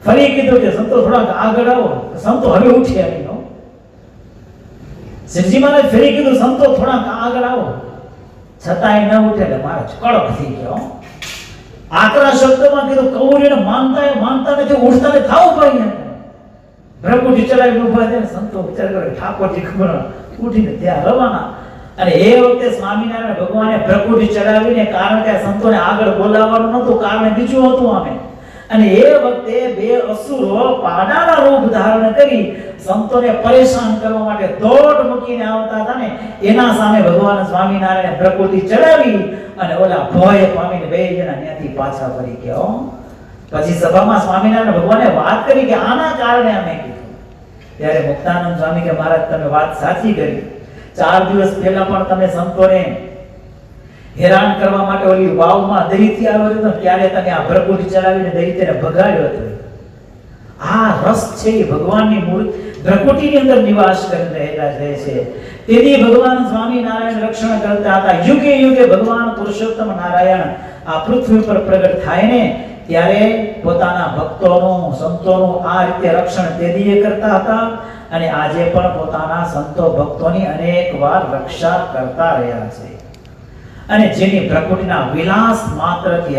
ફરી કીધું કે સંતો થોડાક આગળ આવો. સંતો હવે ઉઠ્યા નહીં. શ્રીજી મહારાજ ફરી કીધું, સંતો થોડાક આગળ આવો. છતાંય ન ઉઠે એટલે મહારાજ કડક થઈ ગયો. આકરા શબ્દમાં કીધું, કૌરીને માનતા નથી, ઉઠતા ને થાવ ભાઈ. પ્રભુજી ચલાવીને ઉભા થયા. સંતો વિચાર કરે ઠાકોરજી ખબર ઉઠીને ત્યાં રવાના. અને એ વખતે સ્વામિનારાયણ ભગવાને પ્રભુજી ચડાવીને, કારણ કે સંતોને આગળ બોલાવવાનું નહોતું, કારણ બીજું હતું આમે. અને એ વખતે 2 અસુરો પાડાના રૂપ ધારણ કરી સંતોને પરેશાન કરવા માટે દોડ મૂકીને આવતા હતા ને, એના સામે ભગવાન સ્વામિનારાયણ પ્રકૃતિ ચડાવી અને ઓલા ભય પામીને 2 જણા ત્યાંથી પાછા ફરી ગયા. પછી સભામાં સ્વામિનારાયણ ભગવાને વાત કરી કે આના કારણે અમે કીધું. ત્યારે મુક્તાનંદ સ્વામી કે મહારાજ તમે વાત સાચી કરી. 4 દિવસ પહેલા પણ તમે સંતોને હેરાન કરવા માટે ઓલી વાવમાં દૈત્ય આવ્યો હતો, ત્યારે તમે આ પ્રકૃતિ ચલાવીને દૈત્યને ભગાડ્યો હતો. આ રસ છે એ ભગવાનની મૂર્તિ પ્રકૃતિની અંદર નિવાસ કરી રહેલા છે. તેથી ભગવાન સ્વામિનારાયણ રક્ષણ કરતા હતા. યુગે યુગે ભગવાન પુરુષોત્તમ નારાયણ આ પૃથ્વી પર પ્રગટ થાય ને ત્યારે પોતાના ભક્તોનું, સંતોનું આ રીતે રક્ષણ તેદીએ કરતા હતા. અને આજે પણ પોતાના સંતો ભક્તોની અનેક વાર રક્ષા કરતા રહ્યા છે. અને જેની પ્રકૃતિના વિલાસ માત્રથી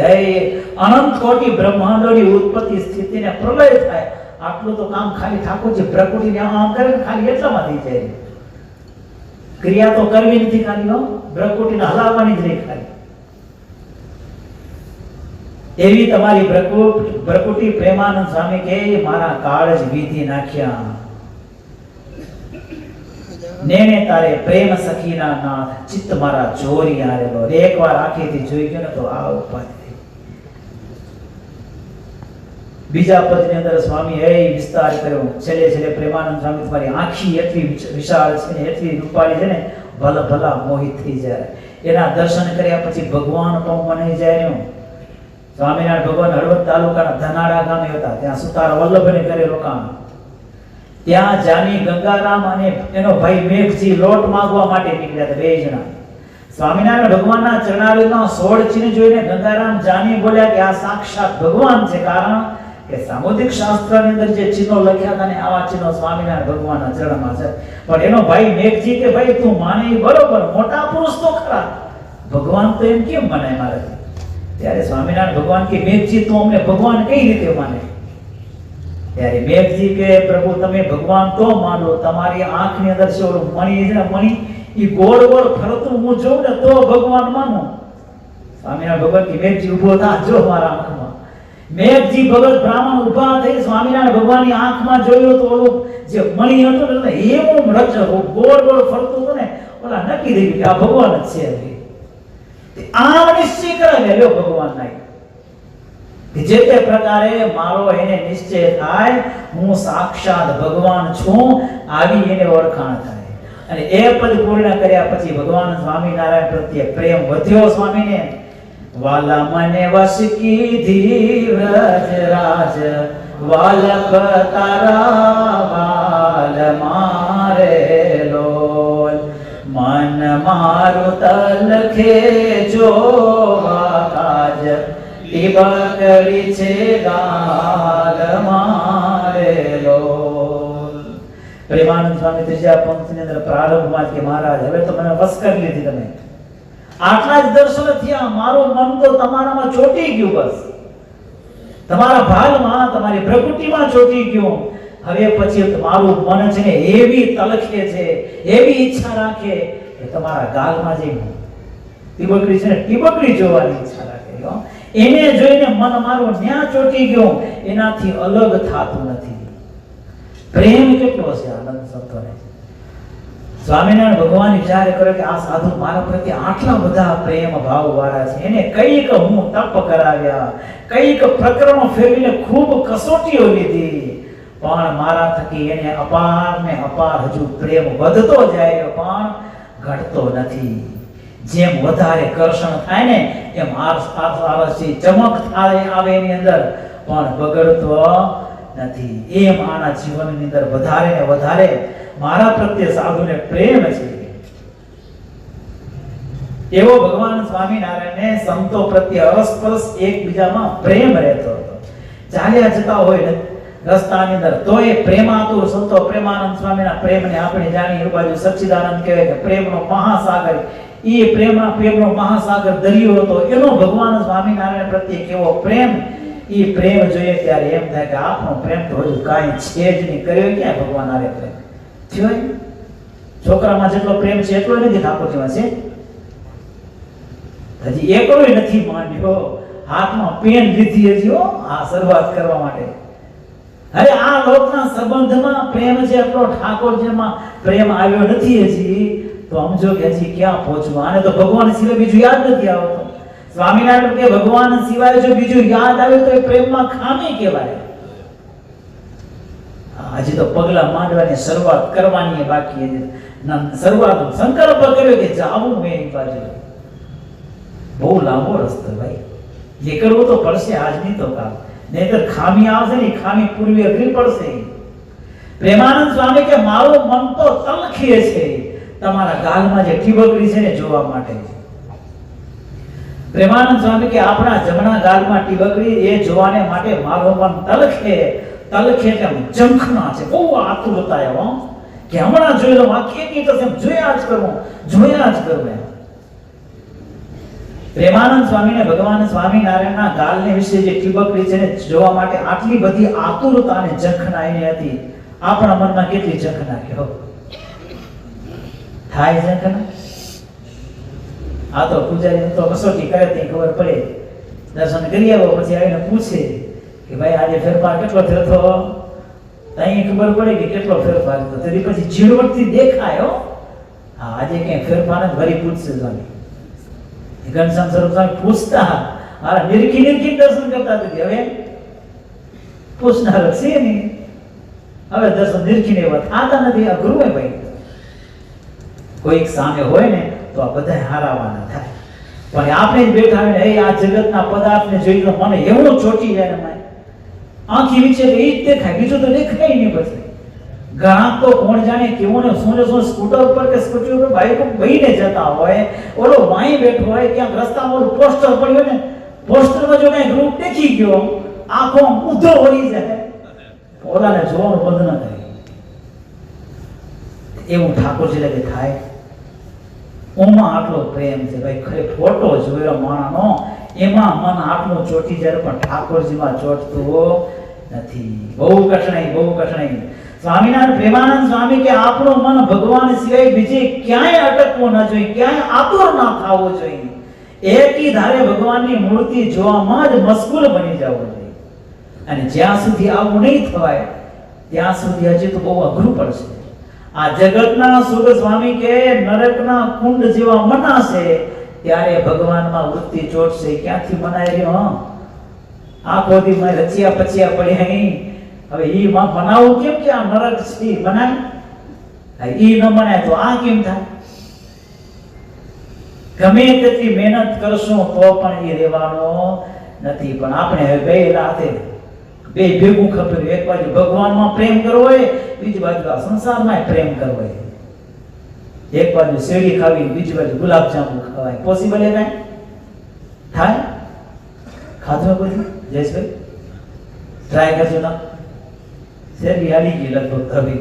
અનંત કોટી બ્રહ્માંડોની ઉત્પત્તિ સ્થિતિને પ્રલય થાય, આટલું તો કામ ખાલી ઠાકોરજી પ્રકૃતિને આમ કરે ખાલી એટલામાં થઈ જાય. ક્રિયા તો કરવી નથી, ખાલી પ્રકૃતિને હલાવવાની જ રહી ખાલી. એવી તમારી પ્રકૃતિ પ્રેમાનંદ સ્વામી કે મારા કાળ જ વિધિ નાખ્યા. નેને તારે પ્રેમ સખીના નાથ ચિત્ત મારા ચોરી આરેલો. એકવાર આંખેથી જોઈ ગયો ને તો આ ઉપાધિ થઈ. બીજા પદની અંદર સ્વામી વિસ્તાર કર્યો. છેલ્લે પ્રેમાનંદ સ્વામી તમારી આંખી એટલી વિશાળ છે ને, એટલી રૂપાળી છે ને, ભલા મોહિત થઈ જાય. એના દર્શન કર્યા પછી ભગવાન પણ મનાઈ જાય ને. સ્વામિનારાયણ ભગવાન હળવદ તાલુકાના ધનાડા ગામે હતા. ત્યાં સુતાર વલ્લભને ઘરે રોકાણ. ત્યાં જાની ગંગારામ અને એનો ભાઈ મેઘજી લોટ માંગવા માટે નીકળ્યા હતા. 2 જણા સ્વામિનારાયણ ભગવાનના ચરણારવિંદમાં 16 ચિહ્ન જોઈને ગંગારામ જાની બોલ્યા કે આ સાક્ષાત ભગવાન છે. કારણ કે સામુદ્રિક શાસ્ત્રની અંદર જે ચિહ્નો લખ્યા હતા ને આવા ચિહ્નો સ્વામિનારાયણ ભગવાનના ચરણમાં છે. પણ એનો ભાઈ મેઘજી કે ભાઈ તું માને બરોબર, મોટા પુરુષ તો ખરા, ભગવાન તો એમ કેમ મનાય મારાથી? ત્યારે સ્વામિનારાયણ ભગવાન કે મેઘજી તું અમને ભગવાન કઈ રીતે માને? ત્યારે મેઘજી કે પ્રભુ તમે ભગવાન તો માનો, તમારી આંખની અંદર છે ઓલું મણી છે ને, મણી ઈ ગોળ ગોળ ફરતું હું જોઉં ને તો ભગવાન માનું. સ્વામિનારાયણ ભગવાન કે મેઘજી ઊભો થા, જો મારા આંખમાં. મેઘજી ભગત બ્રાહ્મણ ઊભા થઈ સ્વામિનારાયણ ભગવાનની આંખમાં જોયું તો ઓલું જે મણી હતું ને એવું રચ ગોળ ગોળ ફરતું હતું ને, ઓલા નક્કી થઈ ગયું કે આ ભગવાન જ છે. આ નિશ્ચય કરાવે લ્યો ભગવાન નહીં. જે તે પ્રકારે મારો એને નિશ્ચય થાય હું સાક્ષાત ભગવાન છું, આવી એને ઓળખાણ થાય. અને એ પદ પૂર્ણ કર્યા પછી ભગવાન સ્વામિનારાયણ પ્રત્યે પ્રેમ વધ્યો. સ્વામીને વાલા મને વશ કીધી વ્રજ રાજ, વાલક તારા વાલ મારે લોલ, મન મારું તલખે જોવા કાજ, ટીબકડી છે ગાલ મારેલો. પ્રેમાનંદ સ્વામી ત્રીજા પંક્તિની અંદર પ્રારંભમાં કે મહારાજ હવે તો મને વશ કરી લીધી તમે, આટલા જ દર્શન થયા, મારું મન તો તમારામાં ચોટી ગયું, બસ તમારા ભાલમાં તમારી પ્રકૃતિમાં ચોટી ગયું. હવે પછી તમારું મન છે ને એવી તલખે છે, એવી ઈચ્છા રાખે કે તમારા ગાલમાં જઈને ટીબકડી છે ને ટીબકડી જોવાની ઈચ્છા રાખે હો. એને જોઈને મન મારું ન્યા ચોટી ગયો, એનાથી અલગ થાતું નથી. પ્રેમ કેટલો છે આનંદ સંતોને. સ્વામિનારાયણ ભગવાન વિચાર કરે કે આ સાધુ મારા પ્રત્યે આટલા બધા પ્રેમ ભાવ વાળા છે, એને કઈક હું તપ કરાવ્યા, કઈક પ્રકરણો ફેરવીને ખૂબ કસોટીઓ લીધી, પણ મારા થકી એને અપાર ને અપાર હજુ પ્રેમ વધતો જાય પણ ઘટતો નથી. જેમ વધારે કર્ષણ થાય ને એમ આરસી ચમક આવે એની અંદર, પણ બગડતો નથી. એમ આના જીવનની અંદર વધારે ને વધારે મારા પ્રત્યે સાધુને પ્રેમ છે. એવો ભગવાન સ્વામિનારાયણને સંતો પ્રત્યે અરસપરસ એકબીજામાં પ્રેમ રહેતો હતો. ચાલ્યા જતા હોય રસ્તાની અંદર તો એ પ્રેમાતુર સંતો પ્રેમાનંદ સ્વામીના પ્રેમને આપણે જાણીએ. એ બાજુ સચ્ચિદાનંદ કહેવાય કે પ્રેમનો મહાસાગર, એ પ્રેમનો મહાસાગર દરિયો હતો. એનો ભગવાન સ્વામિનારાયણ પ્રત્યે કેવો પ્રેમ! એ પ્રેમ જોઈએ ત્યારે એમ થાય કે આપણો પ્રેમ તો હજુ કાંઈ છે જ નહીં. કર્યો ક્યાં ભગવાન આરે પ્રેમ થયો? છોકરામાં જેટલો પ્રેમ છે એટલો નથી ઠાકોરજીમાં છે. હજી એકલોય નથી માંડ્યો. હાથમાં પેન લીધી હજી આ શરૂઆત કરવા માટે. અરે આ લોકના સંબંધમાં પ્રેમ છે એટલો ઠાકોરજીમાં પ્રેમ આવ્યો નથી હજી, તો સમજો કે હજી ક્યાં પહોંચવું. આને તો ભગવાન સિવાય બીજું યાદ નથી આવતું. સ્વામિનારાયણ કે ભગવાન સિવાય જો બીજું યાદ આવે તો એ પ્રેમમાં ખામી કહેવાય. હજી તો પગલા માંડવાની શરૂઆત કરવાની બાકી છે. શરૂઆત સંકલ્પ કર્યો કે જાવું મેં એ બાજુ. બહુ લાંબો રસ્તો ભાઈ, નીકળવું તો પડશે આજ નહીં તો કાલ, નહીતર ખામી આવશે ને ખામી પૂરવી અઘરી પડશે. પ્રેમાનંદ સ્વામી કે મારું મન તો તલખે છે તમારા ગાલમાં જે ઠીબકડી છે ને જોવા માટે. પ્રેમાનંદ સ્વામી કે આપણા જમણા ગાલમાં ઠીબકડી એ જોવાને માટે મારું મન તલખે એટલે ઝંખના છે. બહુ આતુરતા એવો કે હમણાં જોઈ લો, આ કેવી તો જોયા જ કરવું. પ્રેમાનંદ સ્વામીને ભગવાન સ્વામિનારાયણના ગાલને વિશે જે ઠીબકડી છે ને જોવા માટે આટલી બધી આતુરતા અને ઝંખના એની હતી. આપણા મનમાં કેટલી ઝંખના કહો થાય ઝંખના? આ તો પૂજારી તો કસોટી કરે તે ખબર પડે. દર્શન કરી આવો પછી આવીને પૂછે કે ભાઈ આજે ફેરફાર કેટલો થયો હતો? અહીં ખબર પડે કે કેટલો ફેરફાર થયો. તેથી પછી ઝીણવટથી દેખાય હા આજે ક્યાંય ફેરફાર જ ભરી પૂછશે સ્વામી. ઘનશ્યામ સ્વરૂપ સ્વામી પૂછતા મારા નિરખી દર્શન કરતા હતી. હવે પૂછનાર છે નહીં, હવે દર્શન નિરખીને એવા થતા નથી. આ ગુરુ ભાઈ કોઈક સામે હોય ને તો આ બધા હારાવાના થાય, પણ આપણે જ બેઠા હોય ને આ જગતના પદાર્થને જોઈ તો મને એવું ચોટી જાય ને આંખી વિશે તો એ જ દેખાય, બીજું તો દેખાય નહીં. પછી ઘણા તો કોણ જાણે કેવું ને શું સ્કૂટર ઉપર કે સ્કૂટી ઉપર બાઈક ઉપર બેહીને જતા હોય, ઓલો વાંઈ બેઠો હોય, ક્યાંક રસ્તામાં ઓલું પોસ્ટર પડ્યું ને પોસ્ટરમાં જો કઈ ગ્રુપ દેખી ગયો આંખો ઊંધો વળી જાય, ઓલાને જોવાનું બંધ ન થાય. એવું ઠાકોરજી લાગે થાય. ઓમાં આટલો પ્રેમ છે ભાઈ. ખરે ફોટો જોયો માણાનો એમાં મન આટલું ચોટી જાય પણ ઠાકોરજીમાં ચોટતું નથી. બહુ કઠણાઈ. સ્વામિનારાયણ પ્રેમાનંદ સ્વામી કે આપણું મન ભગવાન સિવાય બીજે ક્યાંય અટકવું ન જોઈએ, ક્યાંય આતુર ન થવું જોઈએ. એકી ધારે ભગવાનની મૂર્તિ જોવામાં જ મશગુલ બની જવું જોઈએ. અને જ્યાં સુધી આવું નહીં થવાય ત્યાં સુધી હજી તો બહુ અઘરું પડશે. આ જગતના સુખ સ્વામી કે નરકના કુંડ જેવા મનાશે ત્યારે ભગવાનમાં વૃત્તિ ચોટશે. ક્યાંથી મનાય રહ્યો? આખો દી માં રચિયા પચિયા પડ્યા નહીં. હવે ઈ માં બનાવું કેમ કે આ નરક છે બનાય? ઈ ન બનાય તો આ કેમ થાય? ગમે તેટલી મહેનત કરશું તો પણ એ રહેવાનો નથી. પણ આપણે હવે બે હાથે બે ભેગું ખપેલું. એક બાજુ ભગવાનમાં પ્રેમ કરવો હોય, બીજી બાજુ આ સંસારમાં પ્રેમ કરવો હોય. એક બાજુ શેરડી ખાવી, બીજી બાજુ ગુલાબ જાંબુ ખવાય. પોસિબલ એ કાંઈ થાય? ખાધું બધું જયેશભાઈ ટ્રાય કરજો ના. શેરડી હાલી ગઈ લગભગ હવે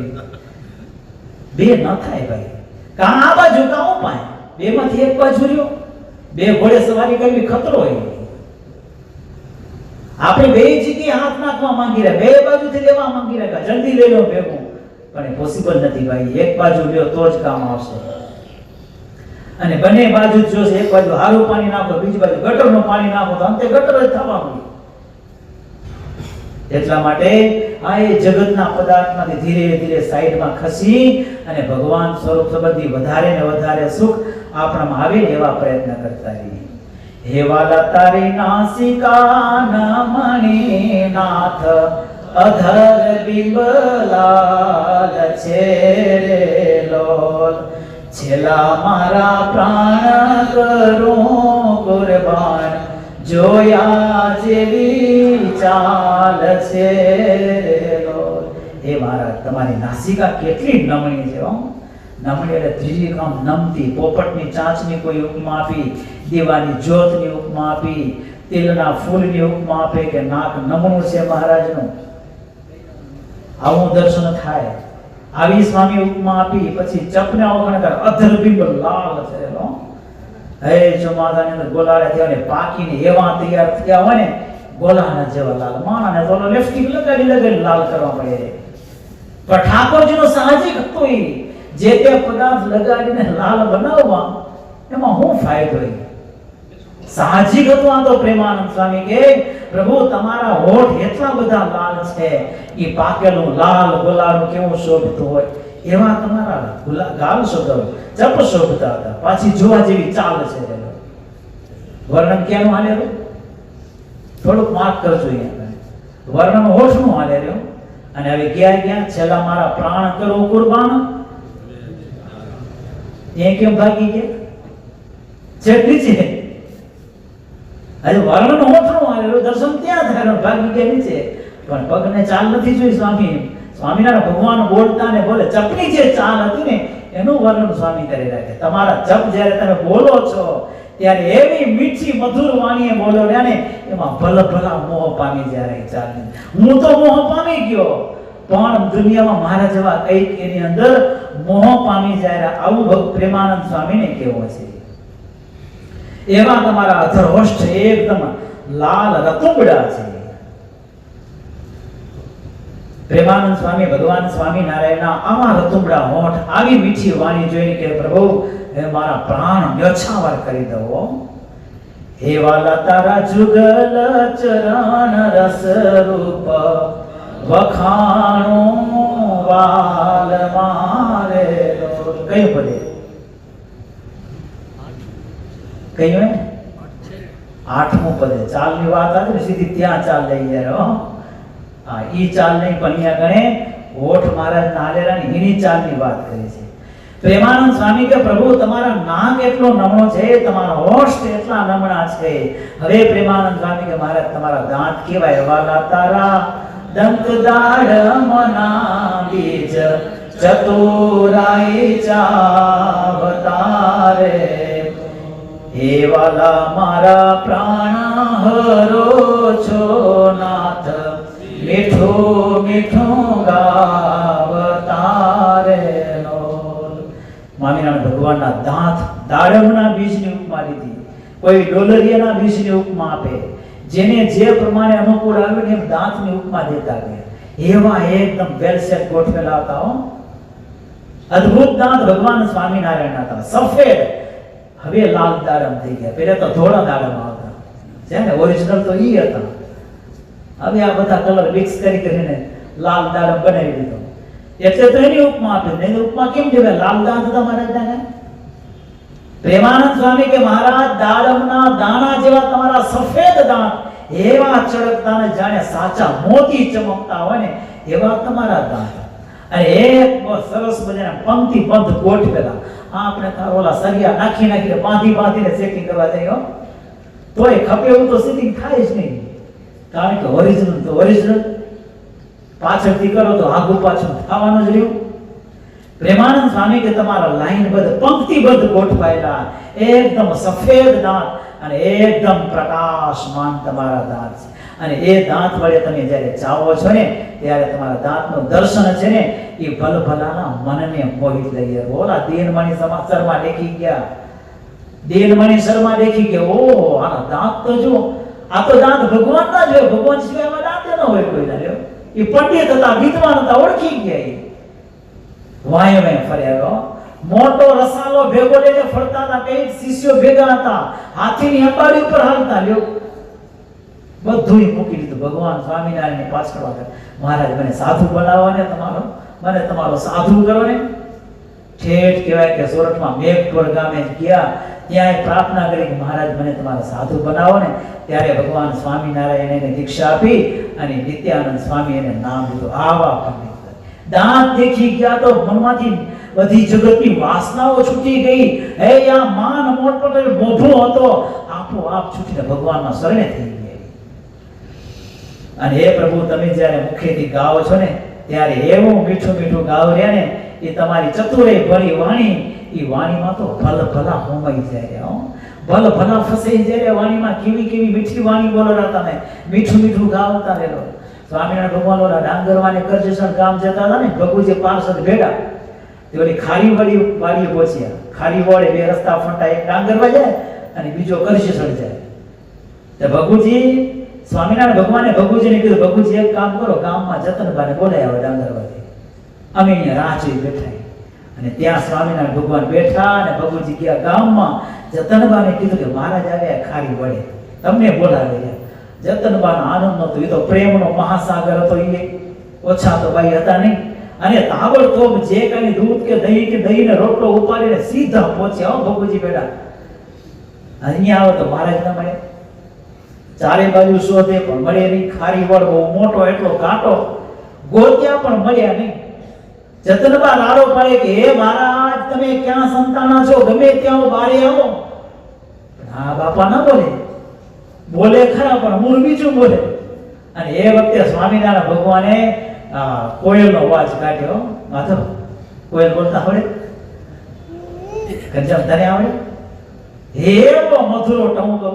બે ન થાય ભાઈ. કાં આ બાજુ કાં ઉપાય, બે માંથી એક બાજુ રહ્યો. બે ઘોડે સવારી કરવી ખતરો હોય. આપણે બે જગ્યાએ હાથ નાખવા માંગી રહ્યા, બે બાજુથી લેવા માંગી રહ્યા, જલ્દી લઈ લો ભેગું, પણ એ પોસિબલ નથી ભાઈ. એક બાજુ લ્યો તો જ કામ આવશે. અને બંને બાજુ જ જોશે, એક બાજુ હારું પાણી નાખો, બીજી બાજુ ગટરનું પાણી નાખો, તો અંતે ગટર જ થવાનું. એટલા માટે આ એ જગતના પદાર્થમાંથી ધીરે ધીરે સાઈડમાં ખસી અને ભગવાન સ્વરૂપ સંબંધી વધારે ને વધારે સુખ આપણામાં આવે એવા પ્રયત્ન કરતા રહીએ. હે વાલા તારી નાસિકા નમણી નાથ અધર બિંબલાલ છે રે લોલ, છેલ્લા મારા પ્રાણ કરું કુરબાન, જોયા જેવી ચાલ છે રે લોલ. હે મહારાજ તમારી નાસિકા કેટલી નમણી છે હો. નમણી એટલે ત્રીજી કામ નમતી. પોપટની ચાંચની કોઈ ઉપમા આપી, દીવાની જ્યોતની ઉપમા આપી, તિલના ફૂલની ઉપમા આપે કે નાક નમણું છે મહારાજનું, આવું દર્શન થાય. આવી સ્વામી ઉપમા આપી. પછી ચપને અવગણ કર, અધર બિંબ લાલ છે હો. હે ચોમાસાની અંદર ગોલાળે થયા ને પાકીને એવા તૈયાર થયા હોય ને ગોલાના જેવા લાલ. માણાને તો લિપસ્ટિક લગાડી લાલ કરવા પડે. પણ ઠાકોરજીનો સાહજિક હતો એ જે તે પદાર્થ લગાડીને લાલ બનાવવા, એમાં શું ફાયદો? સાહજિક હતું. આ તો પ્રેમાનંદ સ્વામી કે પ્રભુ તમારા હોઠ એટલા બધા લાલ છે, એ પાકેલું લાલ ગોલાળું કેવું શોભતું હોય એવા તમારા ગાલ શોભતા, ચપ શોભતા હતા. પાછી જોવા જેવી ચાલ છે. વર્ણન ક્યાંનું હાલે? થોડુંક માફ કરજો. વર્ણન હોઠનું હાલે રહ્યો. અને હવે ક્યાં છેલ્લા મારા પ્રાણ કરો કુરબાન, એ કેમ ભાગી ગયા? જેટલી છે આજે વર્ણન હોઠનું હાલે, દર્શન ત્યાં થાય, ભાગી ગયા નીચે. પણ પગને ચાલ નથી જોઈ સ્વામી. સ્વામિનારાયણ ભગવાન બોલતા ને બોલે ચપની જે ચાલ હતી ને એનું વર્ણન સ્વામી કરી રાખે. તમારા જપ જ્યારે તમે બોલો છો ત્યારે એવી મીઠી મધુર વાણીએ બોલો ને એમાં ભલા મોહ પામી જાય ચાલ. હું તો મોહ પામી ગયો, પણ દુનિયામાં મારા જેવા કઈક એની અંદર મોહ પામી જાય. આવું પ્રેમાનંદ સ્વામીને કેવું છે. એવા તમારા અધરહોષ્ઠ એકદમ લાલ રતુંબડા છે. પ્રેમાનંદ સ્વામી ભગવાન સ્વામિનારાયણના આવા રતુંબડા હોઠ, આવી મીઠી વાણી જોઈને કે પ્રભુ હે મારા પ્રાણ ન્યોછાવર કરી દો. હે વાલા તારા જુગલ ચરણ રસ રૂપ, વખાણું વાલ મારે. કયું પદે કયું? આઠમું પદે. ચાલની વાત આવે ને સીધી ત્યાં ચાલ લઈ જાય. હા, ઈ ચાલ નહીં, પણ અહીંયા ગણે હોઠ મહારાજ નાલેરાની એની ચાલની વાત કરી છે. પ્રેમાનંદ સ્વામી કે પ્રભુ તમારા નામ એટલો નમણો છે, તમારા હોઠ એટલા નમણા છે. હવે પ્રેમાનંદ સ્વામી કે મહારાજ તમારા દાંત કેવાય? વાલા તારા દંત દાડમના બીજ, ચતુરાઈ ચાવતારે. હે વાલા મારા પ્રાણ હરો છો નાથ, મીઠું મીઠું ગાવતારે. સ્વામિનારાયણ ભગવાનના દાંત દાડમના બીજની ઉપમા લીધી, કોઈ ડોલરિયાના બીજની ઉપમા આપે. જેને જે પ્રમાણે અનુકૂળ આવે ને એમ દાંતની ઉપમા દેતા ગયા. એવા એકદમ વેલ સેટ ગોઠવેલા હતા હો. અદ્ભુત દાંત ભગવાન સ્વામિનારાયણ હતા, સફેદ. હવે લાલ દાડમ થઈ ગયા. પહેલા તો ધોળા દાડમ આવતા છે ને, ઓરિજિનલ તો ઈ હતા. હવે આ બધા કલર મિક્સ કરીને લાલ દાડમ બનાવી દીધો. એટલે તો એની ઉપમા આપે. એની ઉપમા કેમ કહેવાય? લાલ દાંત હતા મહારાજના. પ્રેમાનંદ સ્વામી કે મહારાજ દાડમના દાણા જેવા તમારા સફેદ દાંત, એવા ચળકતા ને જાણે સાચા મોતી ચમકતા હોય ને એવા તમારા દાંત. અને એક સરસ મજાના પંક્તિબદ્ધ ગોઠવેલા. આપણે ઓલા સરિયા નાખીને બાંધીને સેટિંગ કરવા જઈએ તોય ખપે એવું તો સેટિંગ થાય જ નહીં. કારણ કે ઓરિજિનલ તો ઓરિજિનલ, પાછળથી કરો તો આગુ પાછળ થવાનું જ રહ્યું. પ્રેમાનંદ સ્વામી કે તમારા લાઈનબદ્ધ પંક્તિબદ્ધ ગોઠવાયેલા એકદમ સફેદ દાંત અને એકદમ પ્રકાશમાન તમારા દાંત છે. અને એ દાંત વડે તમે જ્યારે ચાવો છો ને ત્યારે તમારા દાંતનું દર્શન છે ને એ ભલભલાના મનને મોહિત લઈ જાય. બોલા દેનમણી શર્મા દેખી ગયા. દેનમણી શર્મા દેખી ગયા. ઓહો, આના દાંત તો જો, આ તો દાંત ભગવાનના જ હોય. ભગવાન સિવાય આવા દાંત ન હોય કોઈના. રહ્યો એ પંડિત હતા, વિદ્વાન હતા, ઓળખી ગયા. વાય ફર્યા મોટો રસાલો ભેગો લઈને ફરતા હતા, કઈ શિષ્યો ભેગા હતા, હાથીની અંબાડી ઉપર હાલતા. લ્યો બધું મૂકી દીધું. ભગવાન સ્વામિનારાયણ પાછળ વાત, મહારાજ મને સાધુ બનાવો ને, મને તમારો સાધુ કરો ને. ઠેઠ કહેવાય કે સોરઠમાં મેઘપુર ગામે ગયા, ત્યાં પ્રાર્થના કરી કે મહારાજ મને તમારા સાધુ બનાવો ને. ત્યારે ભગવાન સ્વામિનારાયણ એને દીક્ષા આપી અને નિત્યાનંદ સ્વામી એને નામ દીધું. આવા પંડિત દાંત દેખી ગયા તો મનમાંથી બધી જગતની વાસનાઓ છૂટી ગઈ. હે આ માન મોટપટ મોભો હતો, આપોઆપ છૂટીને ભગવાનના શરણે થઈ ગયા. અને હે પ્રભુ, તમે જ્યારે મુખેથી ગાઓ છો ને, ત્યારે એવું મીઠું મીઠું ગાવ રહ્યા ને, એ તમારી ચતુરે ભરી વાણી, એ વાણીમાં તો ભલ ભલા હોમાઈ જાય. ભલ ભલા ફસાઈ જાય વાણીમાં. કેવી કેવી મીઠી વાણી બોલો તમે, મીઠું મીઠું ગાવતા રહેલો. સ્વામિનારાયણ ભગવાન ઓલા ડાંગરવાને કરજેસણ ગામ જતા હતા ને, ભગુજી પાર્ષદ ભેગા, તે ઓલી ખારી વાળી પહોંચ્યા. ખારી વડે બે રસ્તા ફંટા, એક ડાંગરવા જાય અને બીજો કરજેસણ જાય. તો ભગુજી સ્વામિનારાયણ ભગવાને ભગુજીને કીધું, ભગુજી એક કામ કરો, ગામમાં જતનબાને બોલાવ્યા ડાંગરવાથી, અમે અહીંયા રાહ જોઈ બેઠા. અને ત્યાં સ્વામિનારાયણ ભગવાન બેઠા અને ભગુજી ગયા ગામમાં. જતનબાને કીધું કે મહારાજ આવ્યા ખારી વડે, તમને બોલાવે. જતનબાનો આનંદ નહોતો, એ તો પ્રેમનો મહાસાગર હતો, એ ઓછા તો ભાઈ હતા નહીં. અને તાબડતોબ જે કઈ દૂધ કે દહીં ને રોટલો ઉપાડીને સીધા પહોંચ્યા. ભગુજી બેઠા અહીંયા આવો તો મહારાજ ના મળે. ચારે બાજુ શોધે પણ મળે નહીં. ખારી વડ બહુ મોટો, એટલો કાંટો, ગોત્યા પણ મળ્યા નહીં. જતનબા લાડો પાડે કે હે મહારાજ, તમે ક્યાં સંતાના છો, ગમે ત્યાં બારે આવો. હા બાપા ના બોલે, બોલે ખરા પણ મૂળ બીજું બોલે. અને એ વખતે સ્વામિનારાયણ ભગવાને કોયલનો અવાજ કાઢ્યો. માધવ, કોયલ બોલતા આવડે? કંચન તને આવડે? એવો મધુરો ટહુકો,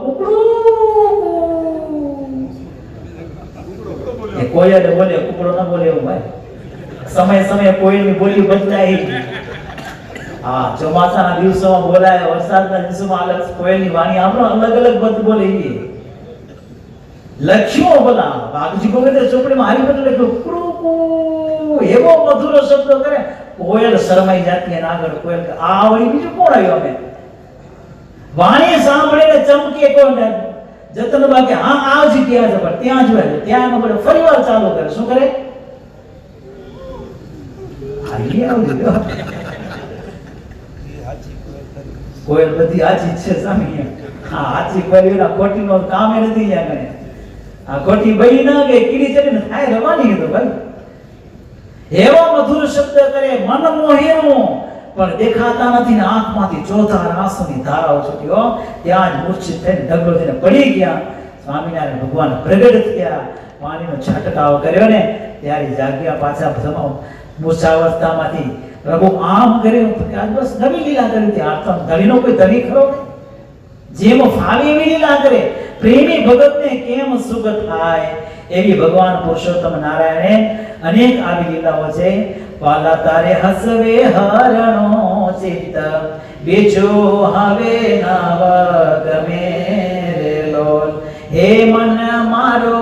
એ કોયલ બોલે, કુકડો ના બોલે એવું ભાઈ. સમય સમય કોયલની બોલી બદલાય. હા, ચોમાસાના દિવસોમાં બોલાય, વરસાદના દિવસોમાં અલગ કોયલની વાણી આપણો અલગ અલગ બધ બોલે. લખ્યો બોલા બાગજી ભગતે ચોપડીમાં હારી બધું લખ્યું, એવો મધુરો શબ્દ કરે. કોયલ શરમાઈ જાતી અને આગળ કોયલ આ વળી બીજું કોણ આવ્યો? અમે વાણી સાંભળીને ચમકે કોણ? જતનબા કે હા આ જગ્યા છે, પણ ત્યાં જોયા, ત્યાં ન પડે, ફરી વાર ચાલુ કરે. શું કરે? કોયલ બધી આજી છે સામી. હા, આજી કોયલ ખોટી નો કામ એ નથી. ત્યાં કરે આ ખોટી બઈ ના કે કીડી ચડીને થાય રવાની હતો ભાઈ. એવો મધુર શબ્દ કરે, મન મોહેનું, પણ દેખાતા નથી ને આંખમાંથી ચોથા આંસુની ધારાઓ છૂટ્યો. ત્યાં જ મૂર્છિત થઈને ઢગલો થઈને પડી ગયા. સ્વામિનારાયણ ભગવાન પ્રગટ થયા, પાણીનો છંટકાવ કર્યો ને ત્યારે જાગ્યા પાછા મૂર્છાવસ્થામાંથી. પ્રભુ આમ કર્યું, આજ બસ નવી લીલા કરી હતી. આ ધણીનો કોઈ ધણી ખરો? જેમ ફાવે એવી લીલા કરે. પ્રેમી ભગતને કેમ સુખ થાય, એવી ભગવાન પુરુષોત્તમ નારાયણે અનેક આવી લીલાઓ છે. વાલા તારે હસવે હરણો ચિત્ત, બીજો હવે નવ ગમે રે લોલ. હે મન મારો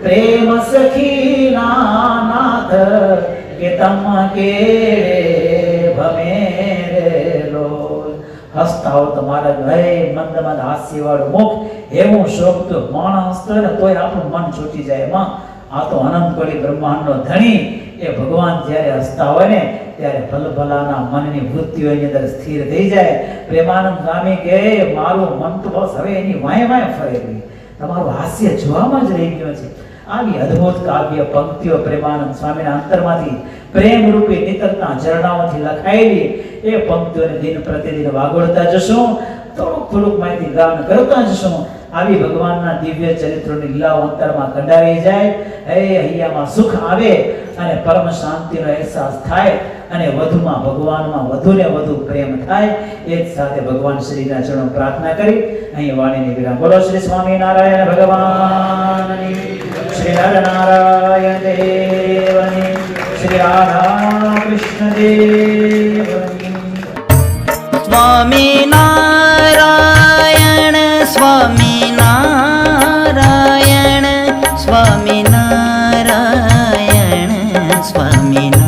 પ્રેમ સખી નાથ, કે તમ કેળે ભમે રે લોલ. હસતા હો તો મહારાજ, હે મંદ મંદ હાસ્ય વાળું મુખ, એવું શોભતો માણસ હસતો ને તોય આપણું મન છૂટી જાય. એમાં આ તો અનંત કોટી બ્રહ્માંડનો ધણી, એ ભગવાન જ્યારે હસતા હોય ને ત્યારે ભલભલાના મનની વૃત્તિઓ એની અંદર સ્થિર થઈ જાય. પ્રેમાનંદ સ્વામી કહે, મારું મન તો બસ હવે એની વાય વાય ફરે ગઈ, તમારું હાસ્ય જોવામાં જ રહી ગયો છે. આવી અદ્ભુત કાવ્ય પંક્તિઓ પ્રેમાનંદ સ્વામીના અંતરમાંથી પ્રેમ રૂપી નિતરના ઝરણાઓથી લખાયેલી એ પંક્તિઓને દિન પ્રતિદિન વાગોળતા જશું, થોડુંક માહિતી ગાન કરતા જશું. આવી ભગવાનના દિવ્ય ચરિત્રોની લીલાઓ અંતરમાં કંડારી જાય. હે હૈયામાં સુખ આવે અને પરમ શાંતિનો અહેસાસ થાય અને વધુમાં ભગવાનમાં વધુ ને વધુ પ્રેમ થાય. એ જ સાથે ભગવાન શ્રીના ચરણો પ્રાર્થના કરી અહીં વાણીની વિરામ. બોલો શ્રી સ્વામિનારાયણ ભગવાનની, શ્રી નરનારાયણ દેવની, શ્રી રાધા કૃષ્ણ દેવની. સ્વામિનારાયણ સ્વામિનારાયણ સ્વામિનારાયણ સ્વામિનારાયણ.